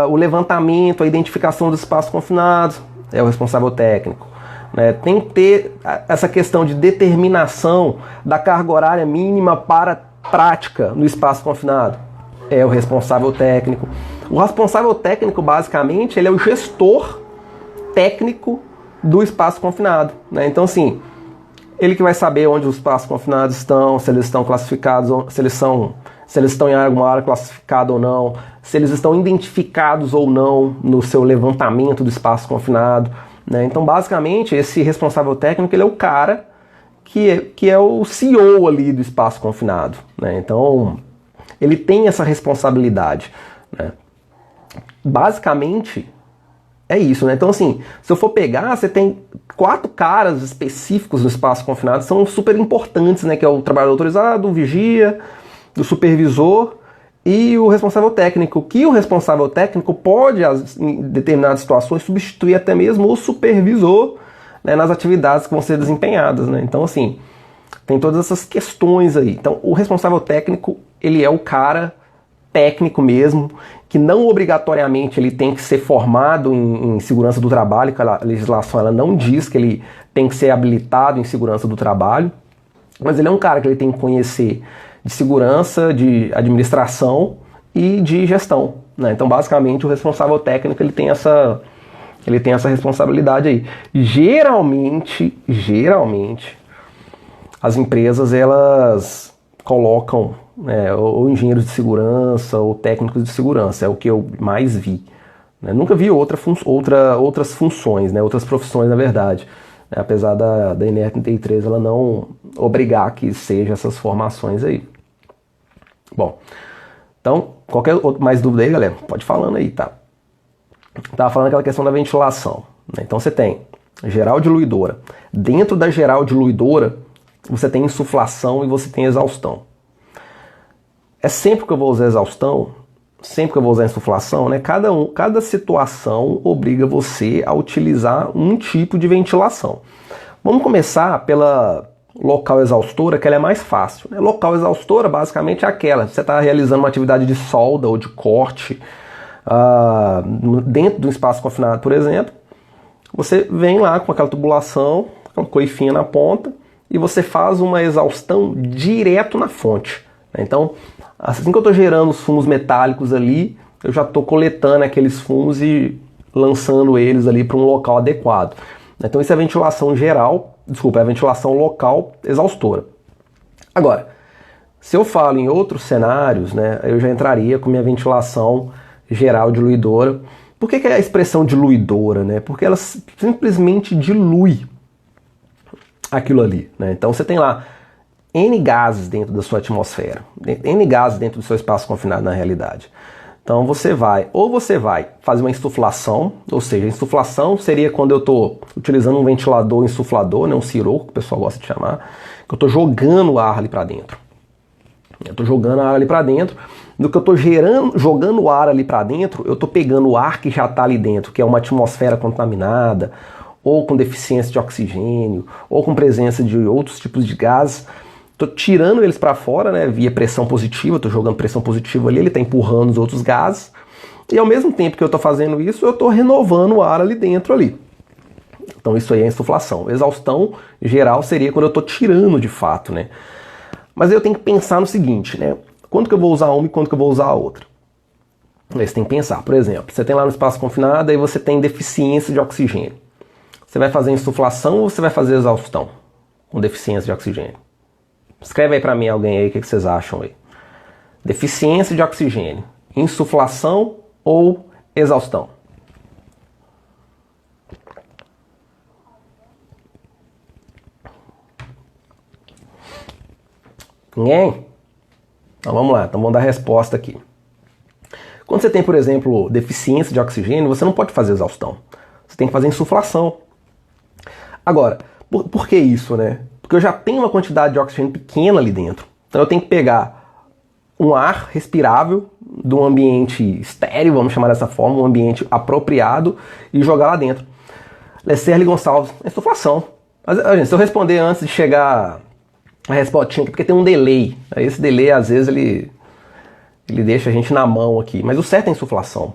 o levantamento, a identificação dos espaços confinados, é o responsável técnico. Né? Tem que ter essa questão de determinação da carga horária mínima para prática no espaço confinado, é o responsável técnico. O responsável técnico, basicamente, ele é o gestor técnico do espaço confinado. Né? Então, assim, ele que vai saber onde os espaços confinados estão, se eles estão classificados, se eles estão em alguma área classificada ou não, se eles estão identificados ou não no seu levantamento do espaço confinado. Né? Então, basicamente, esse responsável técnico ele é o cara que é o CEO ali do espaço confinado. Né? Então, ele tem essa responsabilidade. Né? Basicamente, é isso. Né? Então, assim, se eu for pegar, você tem 4 caras específicos no espaço confinado, são super importantes, né? Que é o trabalhador autorizado, o vigia, do supervisor e o responsável técnico, que o responsável técnico pode, em determinadas situações, substituir até mesmo o supervisor, né, nas atividades que vão ser desempenhadas. Né? Então, assim, tem todas essas questões aí. Então, o responsável técnico, ele é o cara técnico mesmo, que não obrigatoriamente ele tem que ser formado em segurança do trabalho, que a legislação ela não diz que ele tem que ser habilitado em segurança do trabalho, mas ele é um cara que ele tem que conhecer de segurança, de administração e de gestão. Né? Então, basicamente, o responsável técnico ele tem essa responsabilidade aí. Geralmente, as empresas elas colocam ou engenheiros de segurança ou técnicos de segurança, é o que eu mais vi. Né? Nunca vi outras funções, né? Outras profissões, na verdade. Apesar da NR33 ela não obrigar que seja essas formações aí. Bom, então, qualquer mais dúvida aí, galera, pode ir falando aí, tá? Tava falando aquela questão da ventilação. Né? Então você tem geral diluidora. Dentro da geral diluidora, você tem insuflação e você tem exaustão. É sempre que eu vou usar exaustão, sempre que eu vou usar insuflação, né? Cada situação obriga você a utilizar um tipo de ventilação. Vamos começar pela local exaustora, que ela é mais fácil. Né? Local exaustora, basicamente, é aquela. Você está realizando uma atividade de solda ou de corte dentro de um espaço confinado, por exemplo. Você vem lá com aquela tubulação, com uma coifinha na ponta, e você faz uma exaustão direto na fonte. Então, assim que eu estou gerando os fumos metálicos ali, eu já estou coletando aqueles fumos e lançando eles ali para um local adequado. Então isso é ventilação geral, desculpa, é a ventilação local exaustora. Agora, se eu falo em outros cenários, né, eu já entraria com minha ventilação geral diluidora. Por que é a expressão diluidora? Né? Porque ela simplesmente dilui aquilo ali. Né? Então você tem lá N gases dentro da sua atmosfera, N gases dentro do seu espaço confinado na realidade. Então você vai fazer uma insuflação, ou seja, a insuflação seria quando eu estou utilizando um ventilador insuflador, né, um siroco, que o pessoal gosta de chamar, que eu estou jogando o ar ali para dentro. Eu estou jogando o ar ali para dentro, no que eu estou jogando o ar ali para dentro, eu estou pegando o ar que já está ali dentro, que é uma atmosfera contaminada, ou com deficiência de oxigênio, ou com presença de outros tipos de gases. Estou tirando eles para fora, né, via pressão positiva, estou jogando pressão positiva ali, ele está empurrando os outros gases, e ao mesmo tempo que eu estou fazendo isso, eu estou renovando o ar ali dentro ali. Então isso aí é insuflação. Exaustão geral seria quando eu estou tirando de fato, né? Mas eu tenho que pensar no seguinte, né? Quando que eu vou usar uma e quando que eu vou usar a outra? Aí você tem que pensar, por exemplo, você tem lá no espaço confinado e você tem deficiência de oxigênio. Você vai fazer insuflação ou você vai fazer exaustão com deficiência de oxigênio? Escreve aí pra mim alguém aí o que vocês acham aí. Deficiência de oxigênio, insuflação ou exaustão? Ninguém? Então vamos lá, então vamos dar a resposta aqui. Quando você tem, por exemplo, deficiência de oxigênio, você não pode fazer exaustão. Você tem que fazer insuflação. Agora, por que isso, né? Porque eu já tenho uma quantidade de oxigênio pequena ali dentro. Então eu tenho que pegar um ar respirável de um ambiente estéril, vamos chamar dessa forma, um ambiente apropriado, e jogar lá dentro. Lecerle Gonçalves, insuflação. Mas, gente, se eu responder antes de chegar a respostinha, porque tem um delay. Esse delay, às vezes, ele deixa a gente na mão aqui. Mas o certo é insuflação.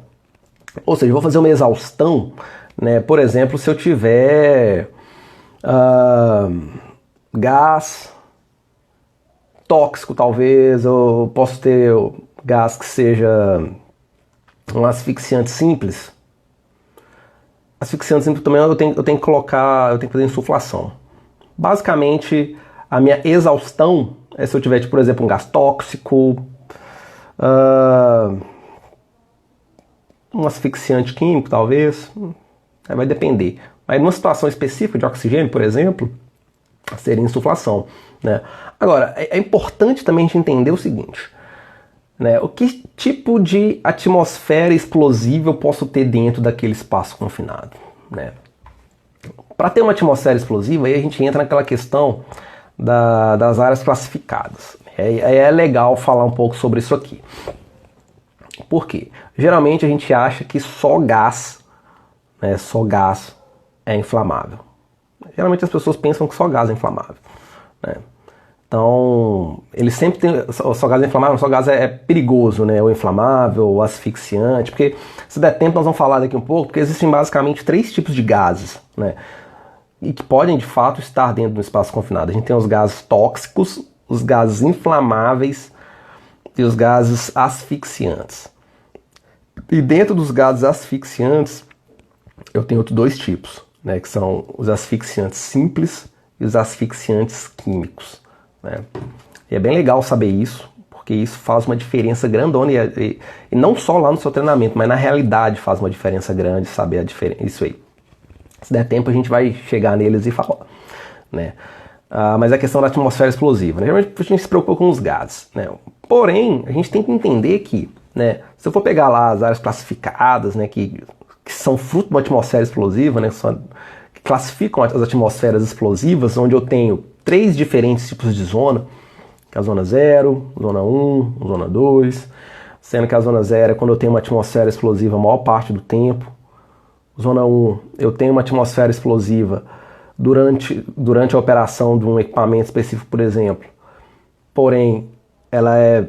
Ou seja, eu vou fazer uma exaustão, né? Por exemplo, se eu tiver gás tóxico, talvez, eu posso ter gás que seja um asfixiante simples. Asfixiante simples também eu tenho que colocar, eu tenho que fazer insuflação. Basicamente, a minha exaustão é se eu tiver, por exemplo, um gás tóxico, um asfixiante químico, talvez. Vai depender. Mas numa situação específica de oxigênio, por exemplo, seria insuflação, né? Agora, é importante também a gente entender o seguinte, né? O que tipo de atmosfera explosiva eu posso ter dentro daquele espaço confinado, né? Para ter uma atmosfera explosiva, aí a gente entra naquela questão das áreas classificadas. É legal falar um pouco sobre isso aqui. Por quê? Geralmente a gente acha que só gás, né, só gás é inflamável. Geralmente as pessoas pensam que só gás é inflamável, né? Então, eles sempre tem só gás é inflamável, só gás é perigoso, né? Ou inflamável, ou asfixiante, porque se der tempo nós vamos falar daqui um pouco, porque existem basicamente 3 tipos de gases, né? E que podem de fato estar dentro do espaço confinado. A gente tem os gases tóxicos, os gases inflamáveis e os gases asfixiantes. E dentro dos gases asfixiantes, eu tenho outros 2 tipos, né? Que são os asfixiantes simples e os asfixiantes químicos, né? E é bem legal saber isso, porque isso faz uma diferença grandona, e não só lá no seu treinamento, mas na realidade faz uma diferença grande saber isso aí. Se der tempo a gente vai chegar neles e falar, né? Mas a questão da atmosfera explosiva, né? Geralmente a gente se preocupa com os gases, né? Porém, a gente tem que entender que, né, se eu for pegar lá as áreas classificadas, né, que são fruto de uma atmosfera explosiva, né, que classificam as atmosferas explosivas, onde eu tenho 3 diferentes tipos de zona, que é a zona 0, zona 1, zona 2, sendo que a zona 0 é quando eu tenho uma atmosfera explosiva a maior parte do tempo. Zona 1, eu tenho uma atmosfera explosiva durante a operação de um equipamento específico, por exemplo. Porém, ela é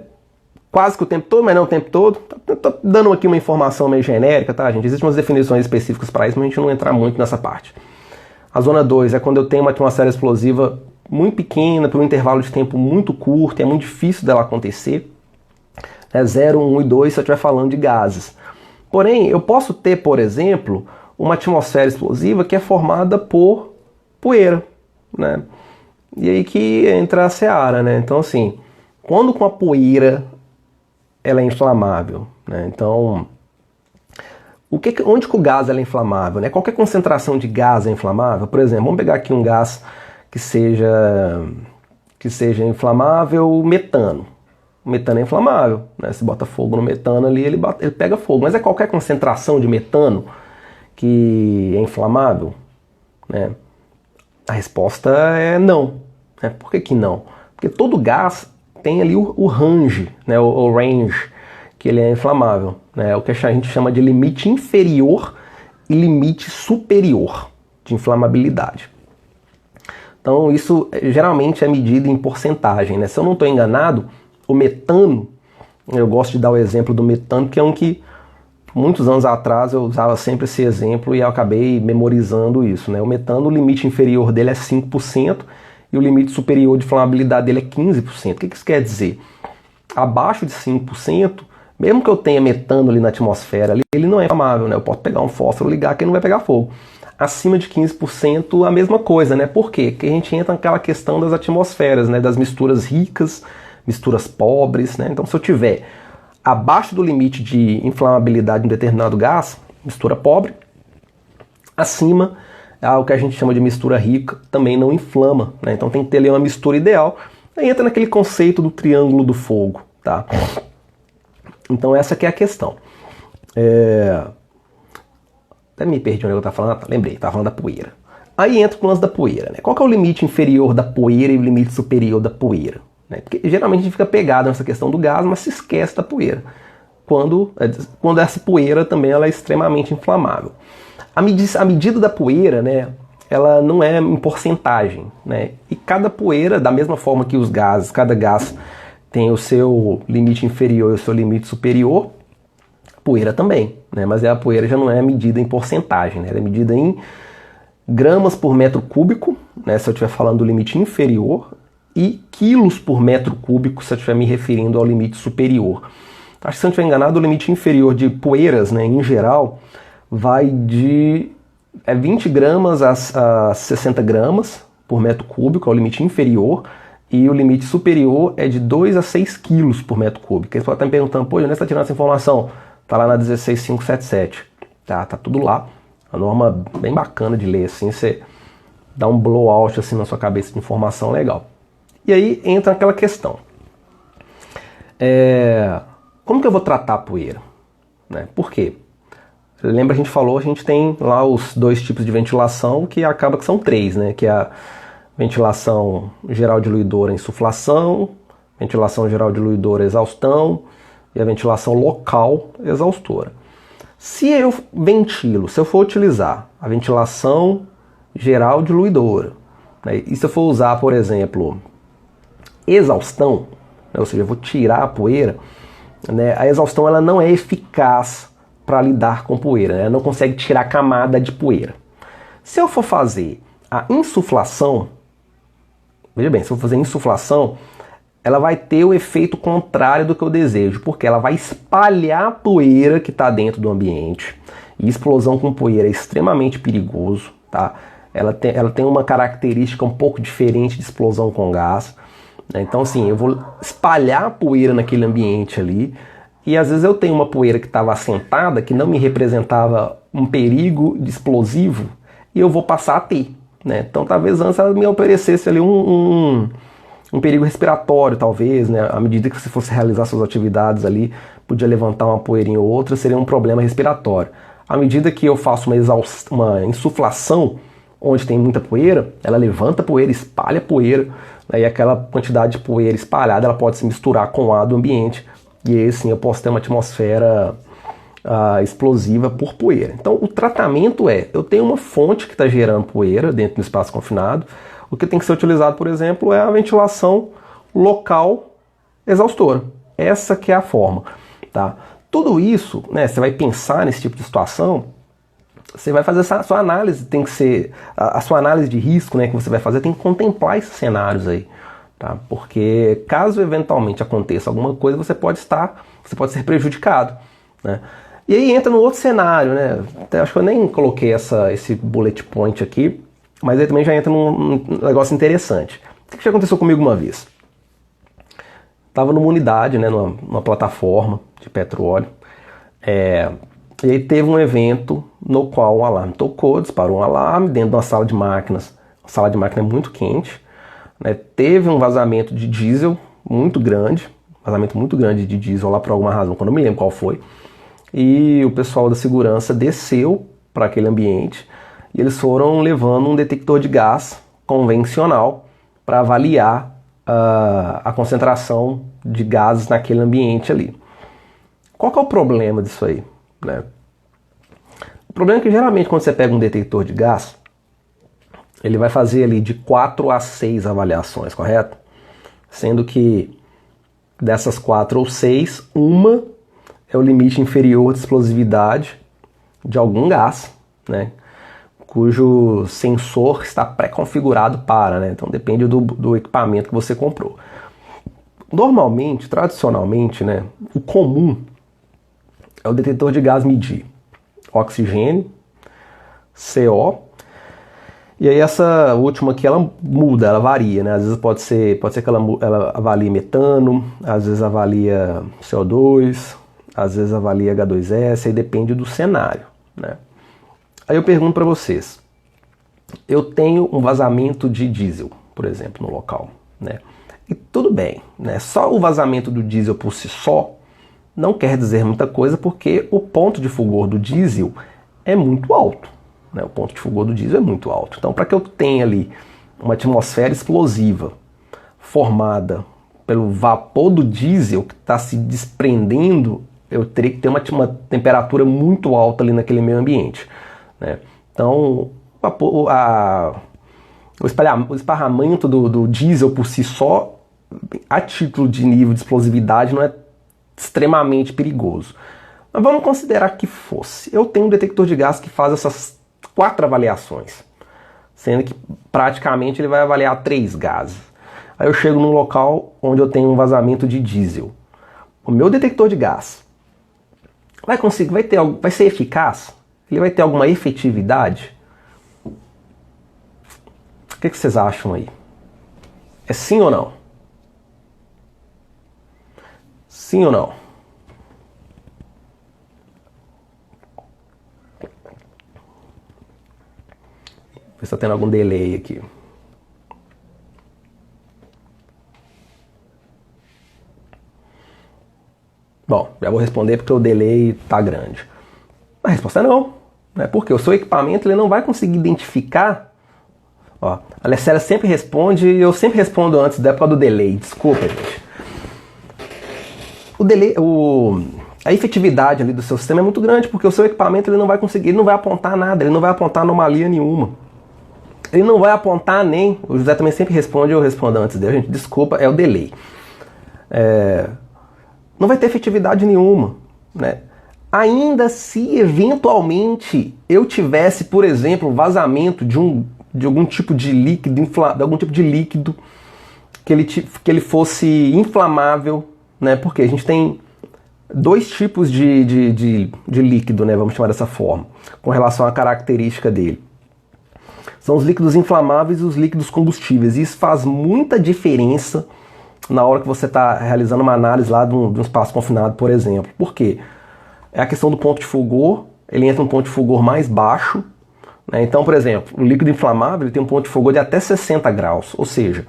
quase que o tempo todo, mas não o tempo todo. Tô dando aqui uma informação meio genérica, tá, gente? Existem umas definições específicas para isso, mas a gente não entrar muito nessa parte. A zona 2 é quando eu tenho uma atmosfera explosiva muito pequena, por um intervalo de tempo muito curto, é muito difícil dela acontecer. 0, 1 e 2 se eu estiver falando de gases. Porém, eu posso ter, por exemplo, uma atmosfera explosiva que é formada por poeira, né? E aí que entra a seara, né? Então, assim, quando com a poeira ela é inflamável, né? Então, onde que o gás é inflamável, né? Qualquer concentração de gás é inflamável. Por exemplo, vamos pegar aqui um gás que seja inflamável, metano. O metano é inflamável, né? Se bota fogo no metano ali, ele pega fogo. Mas é qualquer concentração de metano que é inflamável, né? A resposta é não, né? Por que não? Porque todo gás tem ali o range, né? o range, que ele é inflamável, né? O que a gente chama de limite inferior e limite superior de inflamabilidade. Então isso geralmente é medido em porcentagem, né? Se eu não estou enganado, o metano, eu gosto de dar o exemplo do metano, que é um que muitos anos atrás eu usava sempre esse exemplo e eu acabei memorizando isso, né? O metano, o limite inferior dele é 5% e o limite superior de inflamabilidade dele é 15%. O que isso quer dizer? Abaixo de 5%, mesmo que eu tenha metano ali na atmosfera, ele não é inflamável, né? Eu posso pegar um fósforo, ligar que ele não vai pegar fogo. Acima de 15% a mesma coisa, né? Por quê? Porque a gente entra naquela questão das atmosferas, né? Das misturas ricas, misturas pobres, né? Então se eu tiver abaixo do limite de inflamabilidade de um determinado gás, mistura pobre, acima, o que a gente chama de mistura rica, também não inflama, né? Então tem que ter ali uma mistura ideal. Aí entra naquele conceito do triângulo do fogo, tá? Então essa que é a questão. Até me perdi onde eu estava falando, lembrei, estava falando da poeira. Aí entra o lance da poeira, né? Qual que é o limite inferior da poeira e o limite superior da poeira? Né? Porque geralmente a gente fica pegado nessa questão do gás, mas se esquece da poeira. Quando essa poeira também ela é extremamente inflamável. A medida da poeira, né, ela não é em porcentagem, né? E cada poeira, da mesma forma que os gases, cada gás tem o seu limite inferior e o seu limite superior, poeira também, né? Mas a poeira já não é medida em porcentagem, né? Ela é medida em gramas por metro cúbico, né, se eu estiver falando do limite inferior, e quilos por metro cúbico se eu estiver me referindo ao limite superior. Acho que se eu não estiver enganado, o limite inferior de poeiras, né, em geral, vai de 20 gramas a 60 gramas por metro cúbico, é o limite inferior, e o limite superior é de 2 a 6 quilos por metro cúbico. Eles podem estar me perguntando, pô, onde você está tirando essa informação? Está lá na 16577, tá tudo lá. Uma norma bem bacana de ler, assim, você dá um blowout assim na sua cabeça de informação legal. E aí entra aquela questão. Como que eu vou tratar a poeira? Né? Por quê? Lembra, a gente falou, a gente tem lá os dois tipos de ventilação, que acaba que são três, né? Que é a ventilação geral diluidora insuflação, ventilação geral diluidora exaustão e a ventilação local exaustora. Se eu ventilo, se eu for utilizar a ventilação geral diluidora, né, e se eu for usar, por exemplo, exaustão, né, ou seja, eu vou tirar a poeira, né, a exaustão ela não é eficaz para lidar com poeira, né, ela não consegue tirar camada de poeira. Se eu for fazer a insuflação, veja bem, se eu for fazer insuflação, ela vai ter o efeito contrário do que eu desejo, porque ela vai espalhar a poeira que está dentro do ambiente. E explosão com poeira é extremamente perigoso, tá? Ela tem uma característica um pouco diferente de explosão com gás. Né? Então, assim, eu vou espalhar a poeira naquele ambiente ali, e às vezes eu tenho uma poeira que estava assentada, que não me representava um perigo de explosivo, e eu vou passar a ter. Né? Então, talvez antes ela me oferecesse ali um perigo respiratório, talvez, né? À medida que você fosse realizar suas atividades ali, podia levantar uma poeirinha ou outra, seria um problema respiratório. À medida que eu faço uma insuflação, onde tem muita poeira, ela levanta a poeira, espalha a poeira, né? E aquela quantidade de poeira espalhada, ela pode se misturar com o ar do ambiente, e aí sim eu posso ter uma atmosfera explosiva por poeira. Então o tratamento eu tenho uma fonte que está gerando poeira dentro do espaço confinado. O que tem que ser utilizado, por exemplo, é a ventilação local exaustora. Essa que é a forma. Tá? Tudo isso, né, você vai pensar nesse tipo de situação, você vai fazer a sua análise, tem que ser a sua análise de risco, né, que você vai fazer, tem que contemplar esses cenários aí. Tá? Porque caso eventualmente aconteça alguma coisa, você pode ser prejudicado. Né? E aí entra no outro cenário, né? Acho que eu nem coloquei esse bullet point aqui, mas aí também já entra num negócio interessante. O que já aconteceu comigo uma vez? Estava numa unidade, né, numa plataforma de petróleo, e aí teve um evento no qual um alarme tocou, disparou um alarme dentro de uma sala de máquinas. A sala de máquina é muito quente, né, teve um vazamento de diesel muito grande, de diesel lá por alguma razão, que eu não me lembro qual foi, e o pessoal da segurança desceu para aquele ambiente, e eles foram levando um detector de gás convencional para avaliar a concentração de gases naquele ambiente ali. Qual que é o problema disso aí? Né? O problema é que geralmente quando você pega um detector de gás, ele vai fazer ali de 4 a 6 avaliações, correto? Sendo que dessas 4 ou 6, uma é o limite inferior de explosividade de algum gás, né, cujo sensor está pré-configurado para, né, então depende do equipamento que você comprou. Normalmente, tradicionalmente, né, o comum é o detector de gás medir oxigênio, CO, e aí essa última aqui ela muda, ela varia, né? Às vezes pode ser que ela avalie metano, às vezes avalia CO2, às vezes avalia H2S, aí depende do cenário, né? Aí eu pergunto para vocês, eu tenho um vazamento de diesel, por exemplo, no local, né? E tudo bem, né? Só o vazamento do diesel por si só não quer dizer muita coisa, porque o ponto de fulgor do diesel é muito alto, né? O ponto de fulgor do diesel é muito alto. Então, para que eu tenha ali uma atmosfera explosiva formada pelo vapor do diesel que está se desprendendo, eu teria que ter uma temperatura muito alta ali naquele meio ambiente, né? Então, o esparramento do diesel por si só, a título de nível de explosividade, não é extremamente perigoso. Mas vamos considerar que fosse. Eu tenho um detector de gás que faz essas 4 avaliações, sendo que praticamente ele vai avaliar 3 gases. Aí eu chego num local onde eu tenho um vazamento de diesel. O meu detector de gás vai ser eficaz? Ele vai ter alguma efetividade? O que vocês acham aí? É sim ou não? Sim ou não? Ver se está tendo algum delay aqui. Bom, já vou responder porque o delay está grande. A resposta é não, né? Porque o seu equipamento ele não vai conseguir identificar. Ó, a Alessia sempre responde e eu sempre respondo antes da época do delay. Desculpa, gente. O delay, a efetividade ali do seu sistema é muito grande, porque o seu equipamento ele não vai conseguir, ele não vai apontar nada, ele não vai apontar anomalia nenhuma. Ele não vai apontar nem. O José também sempre responde, eu respondo antes dele. Gente, desculpa, é o delay. Não vai ter efetividade nenhuma, né? Ainda se eventualmente eu tivesse, por exemplo, vazamento de algum tipo de líquido, que ele fosse inflamável, né? Porque a gente tem 2 tipos de líquido, né? Vamos chamar dessa forma, com relação à característica dele. São os líquidos inflamáveis e os líquidos combustíveis. E isso faz muita diferença na hora que você está realizando uma análise lá de um espaço confinado, por exemplo. Por quê? É a questão do ponto de fulgor, ele entra num ponto de fulgor mais baixo, né? Então, por exemplo, o líquido inflamável ele tem um ponto de fulgor de até 60 graus, ou seja,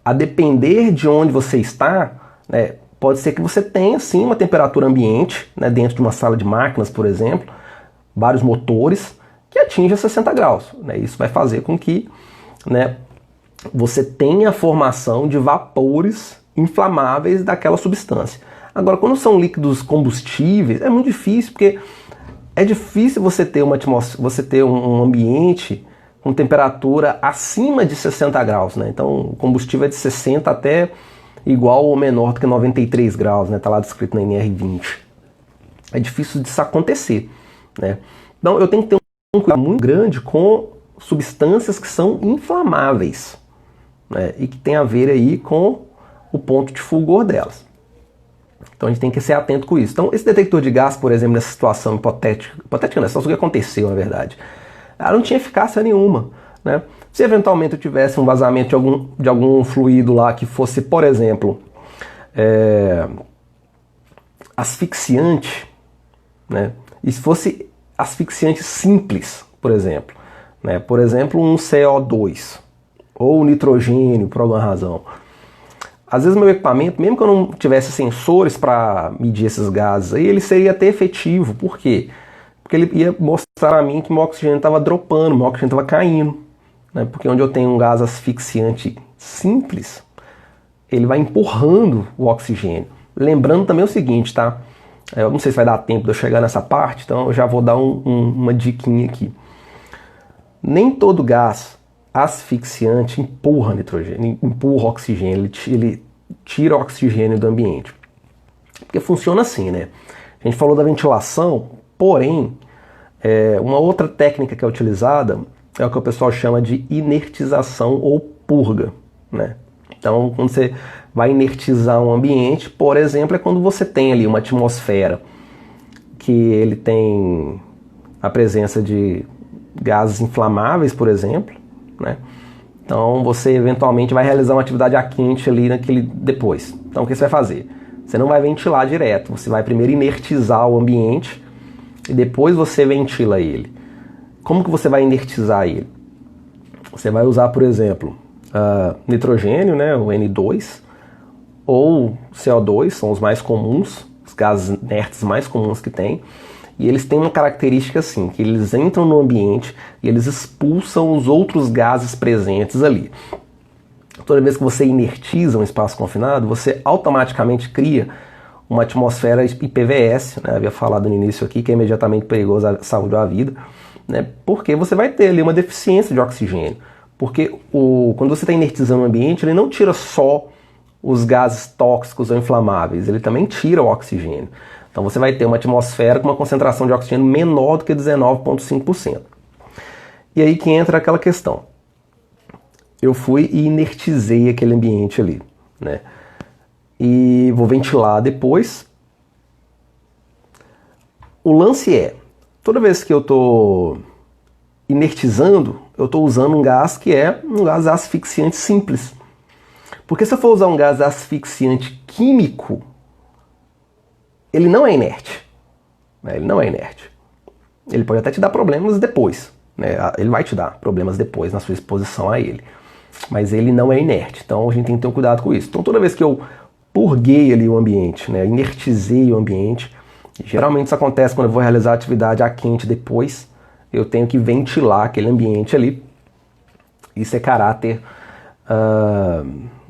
a depender de onde você está, né, pode ser que você tenha sim uma temperatura ambiente, né, dentro de uma sala de máquinas, por exemplo, vários motores, que atinja 60 graus. Né? Isso vai fazer com que, né, você tenha a formação de vapores inflamáveis daquela substância. Agora, quando são líquidos combustíveis, é muito difícil, porque é difícil você ter um ambiente com temperatura acima de 60 graus. Né? Então, o combustível é de 60 até igual ou menor do que 93 graus, né? Tá lá descrito na NR20. É difícil disso acontecer. Né? Então, eu tenho que ter um cuidado muito grande com substâncias que são inflamáveis, né? E que tem a ver aí com o ponto de fulgor delas. Então a gente tem que ser atento com isso. Então esse detector de gás, por exemplo, nessa situação hipotética não, essa situação que aconteceu na verdade, ela não tinha eficácia nenhuma, né? Se eventualmente eu tivesse um vazamento de algum fluido lá que fosse, por exemplo, asfixiante, né? E se fosse asfixiante simples, por exemplo, né? Por exemplo, um CO2 ou nitrogênio, por alguma razão. Às vezes meu equipamento, mesmo que eu não tivesse sensores para medir esses gases aí, ele seria até efetivo. Por quê? Porque ele ia mostrar a mim que meu oxigênio estava dropando, meu oxigênio estava caindo. Né? Porque onde eu tenho um gás asfixiante simples, ele vai empurrando o oxigênio. Lembrando também o seguinte, tá? Eu não sei se vai dar tempo de eu chegar nessa parte, então eu já vou dar uma diquinha aqui. Nem todo gás asfixiante empurra nitrogênio, empurra oxigênio, ele tira o oxigênio do ambiente. Porque funciona assim, né? A gente falou da ventilação, porém, uma outra técnica que é utilizada é o que o pessoal chama de inertização ou purga, né? Então, quando você vai inertizar um ambiente, por exemplo, é quando você tem ali uma atmosfera que ele tem a presença de gases inflamáveis, por exemplo, né? Então você eventualmente vai realizar uma atividade a quente ali depois. Então o que você vai fazer? Você não vai ventilar direto, você vai primeiro inertizar o ambiente e depois você ventila ele. Como que você vai inertizar ele? Você vai usar, por exemplo, nitrogênio, né, o N2, ou CO2, são os mais comuns, os gases inertes mais comuns que tem. E eles têm uma característica assim, que eles entram no ambiente e eles expulsam os outros gases presentes ali. Toda vez que você inertiza um espaço confinado, você automaticamente cria uma atmosfera IPVS, né? Havia falado no início aqui que é imediatamente perigoso à saúde ou à vida, né? Porque você vai ter ali uma deficiência de oxigênio. Porque quando você está inertizando o ambiente, ele não tira só os gases tóxicos ou inflamáveis, ele também tira o oxigênio. Então você vai ter uma atmosfera com uma concentração de oxigênio menor do que 19,5%. E aí que entra aquela questão. Eu fui e inertizei aquele ambiente ali, né? E vou ventilar depois. O lance é, toda vez que eu estou inertizando, eu estou usando um gás que é um gás asfixiante simples. Porque se eu for usar um gás asfixiante químico, ele não é inerte. Né? Ele não é inerte. Ele pode até te dar problemas depois. Né? Ele vai te dar problemas depois na sua exposição a ele. Mas ele não é inerte. Então a gente tem que ter um cuidado com isso. Então toda vez que eu purguei ali o ambiente, né? Inertizei o ambiente, geralmente isso acontece quando eu vou realizar a atividade a quente depois, eu tenho que ventilar aquele ambiente ali. Isso é caráter,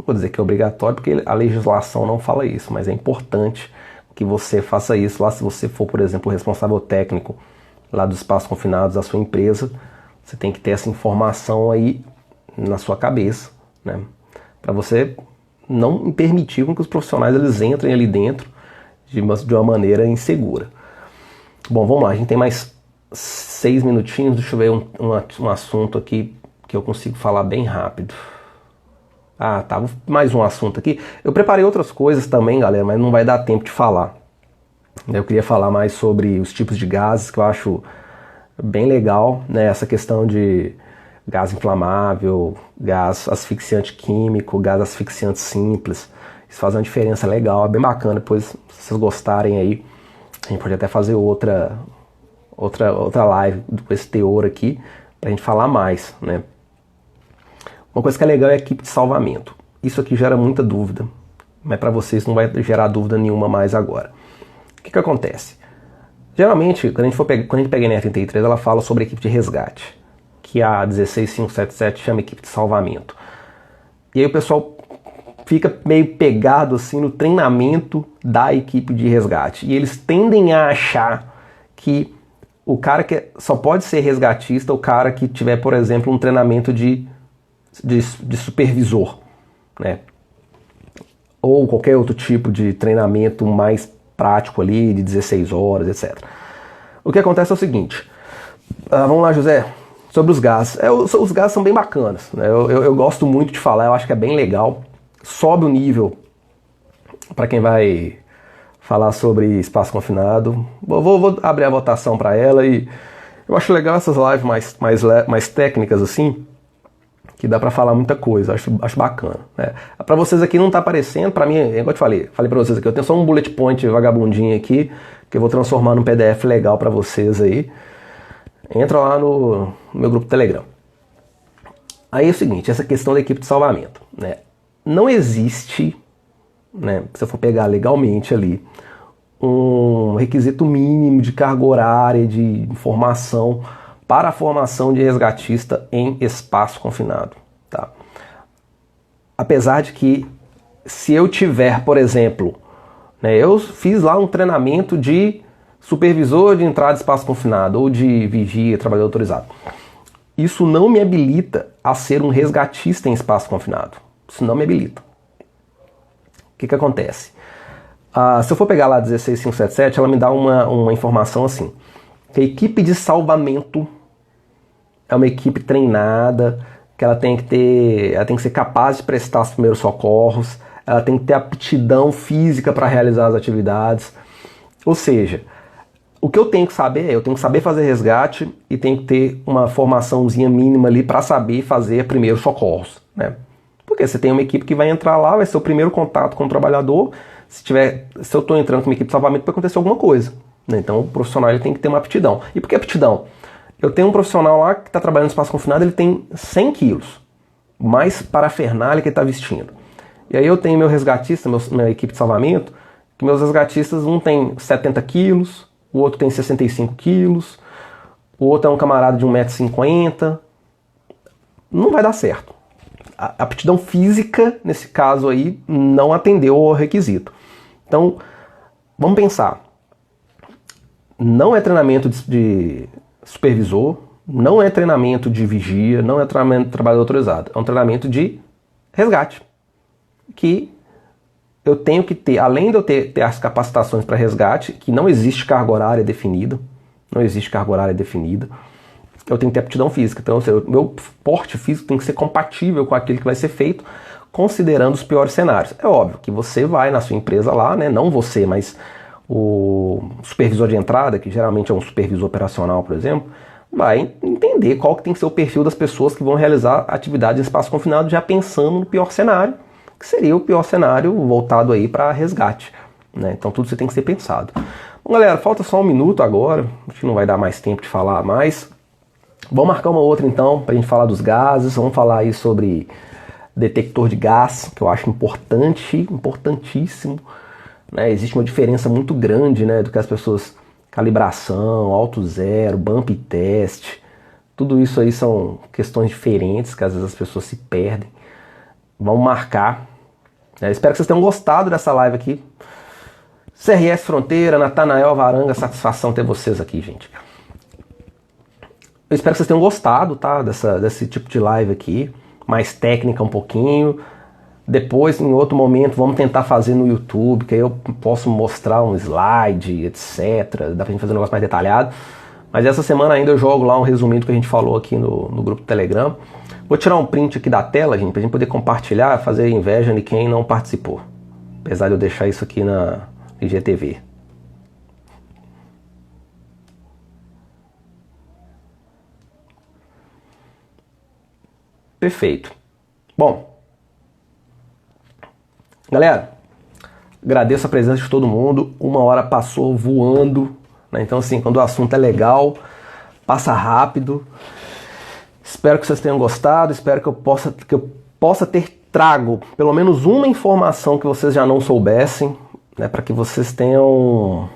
vou dizer que é obrigatório, porque a legislação não fala isso, mas é importante que você faça isso lá. Se você for, por exemplo, o responsável técnico lá dos espaços confinados da sua empresa, você tem que ter essa informação aí na sua cabeça, né? Para você não permitir que os profissionais eles entrem ali dentro de uma maneira insegura. Bom, vamos lá, a gente tem mais 6 minutinhos, deixa eu ver um assunto aqui que eu consigo falar bem rápido. Ah, tá, mais um assunto aqui. Eu preparei outras coisas também, galera, mas não vai dar tempo de falar. Eu queria falar mais sobre os tipos de gases, que eu acho bem legal, né? Essa questão de gás inflamável, gás asfixiante químico, gás asfixiante simples. Isso faz uma diferença legal, é bem bacana. Depois, se vocês gostarem aí, a gente pode até fazer outra live com esse teor aqui, pra gente falar mais, né? Uma coisa que é legal é a equipe de salvamento. Isso aqui gera muita dúvida, mas para vocês não vai gerar dúvida nenhuma mais agora. O que acontece? Geralmente, quando a gente pega a NR33, ela fala sobre a equipe de resgate, que a 16577 chama equipe de salvamento. E aí o pessoal fica meio pegado assim no treinamento da equipe de resgate. E eles tendem a achar que o cara que só pode ser resgatista o cara que tiver, por exemplo, um treinamento de supervisor, né? Ou qualquer outro tipo de treinamento mais prático ali, de 16 horas, etc. O que acontece é o seguinte, vamos lá, José, sobre os gases. Os gases são bem bacanas, né? Eu gosto muito de falar, eu acho que é bem legal, sobe o nível para quem vai falar sobre espaço confinado. Vou abrir a votação para ela e eu acho legal essas lives mais técnicas assim, que dá pra falar muita coisa, acho bacana, né? Pra vocês aqui não tá aparecendo, pra mim, igual eu te falei pra vocês aqui, eu tenho só um bullet point vagabundinho aqui, que eu vou transformar num PDF legal pra vocês aí. Entra lá no meu grupo Telegram. Aí é o seguinte, essa questão da equipe de salvamento, né? Não existe, né, se eu for pegar legalmente ali, um requisito mínimo de carga horária, de informação para a formação de resgatista em espaço confinado, tá? Apesar de que, se eu tiver, por exemplo, né, eu fiz lá um treinamento de supervisor de entrada de espaço confinado ou de vigia, trabalhador autorizado, isso não me habilita a ser um resgatista em espaço confinado. Isso não me habilita. O que acontece? Se eu for pegar lá a 16577, ela me dá uma informação assim, que a equipe de salvamento é uma equipe treinada, que ela tem que ser capaz de prestar os primeiros socorros, ela tem que ter aptidão física para realizar as atividades. Ou seja, o que eu tenho que saber eu tenho que saber fazer resgate e tenho que ter uma formaçãozinha mínima ali para saber fazer primeiros socorros, né? Porque você tem uma equipe que vai entrar lá, vai ser o primeiro contato com o trabalhador. Se eu estou entrando com uma equipe de salvamento, pode acontecer alguma coisa, né? Então o profissional ele tem que ter uma aptidão. E por que aptidão? Eu tenho um profissional lá que está trabalhando no espaço confinado, ele tem 100 quilos. mais parafernália que ele está vestindo. E aí eu tenho meu resgatista, minha equipe de salvamento, que meus resgatistas, um tem 70 quilos, o outro tem 65 quilos, o outro é um camarada de 1,50 m. Não vai dar certo. A aptidão física, nesse caso aí, não atendeu ao requisito. Então, vamos pensar. Não é treinamento de supervisor, não é treinamento de vigia, não é treinamento de trabalho autorizado. É um treinamento de resgate. Que eu tenho que ter, além de eu ter as capacitações para resgate, que não existe carga horária definida, eu tenho que ter aptidão física. Então, o meu porte físico tem que ser compatível com aquele que vai ser feito, considerando os piores cenários. É óbvio que você vai na sua empresa lá, né, não você, mas o supervisor de entrada, que geralmente é um supervisor operacional, por exemplo, vai entender qual que tem que ser o perfil das pessoas que vão realizar atividade em espaço confinado, já pensando no pior cenário, que seria o pior cenário voltado aí para resgate, né? Então tudo isso tem que ser pensado. Bom, galera, falta só um minuto agora, acho que não vai dar mais tempo de falar mais. Vamos marcar uma outra então, para a gente falar dos gases, vamos falar aí sobre detector de gás, que eu acho importantíssimo, né? Existe uma diferença muito grande, né, do que as pessoas, calibração, alto zero, bump test, tudo isso aí são questões diferentes que às vezes as pessoas se perdem. Vamos marcar. Espero que vocês tenham gostado dessa live aqui. CRS Fronteira, Natanael Varanga, satisfação ter vocês aqui, gente. Eu espero que vocês tenham gostado, tá, desse tipo de live aqui, mais técnica um pouquinho. Depois, em outro momento, vamos tentar fazer no YouTube, que aí eu posso mostrar um slide, etc. Dá pra gente fazer um negócio mais detalhado. Mas essa semana ainda eu jogo lá um resuminho do que a gente falou aqui no grupo do Telegram. Vou tirar um print aqui da tela, gente, pra gente poder compartilhar, fazer inveja de quem não participou. Apesar de eu deixar isso aqui na IGTV. Perfeito. Bom, galera, agradeço a presença de todo mundo. 1 hora passou voando, né? Então assim, quando o assunto é legal, passa rápido. Espero que vocês tenham gostado, espero que eu possa ter trago pelo menos uma informação que vocês já não soubessem, né, para que vocês tenham,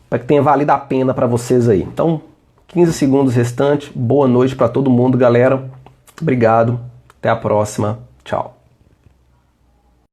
para que tenha valido a pena para vocês aí. Então, 15 segundos restantes. Boa noite para todo mundo, galera. Obrigado. Até a próxima. Tchau.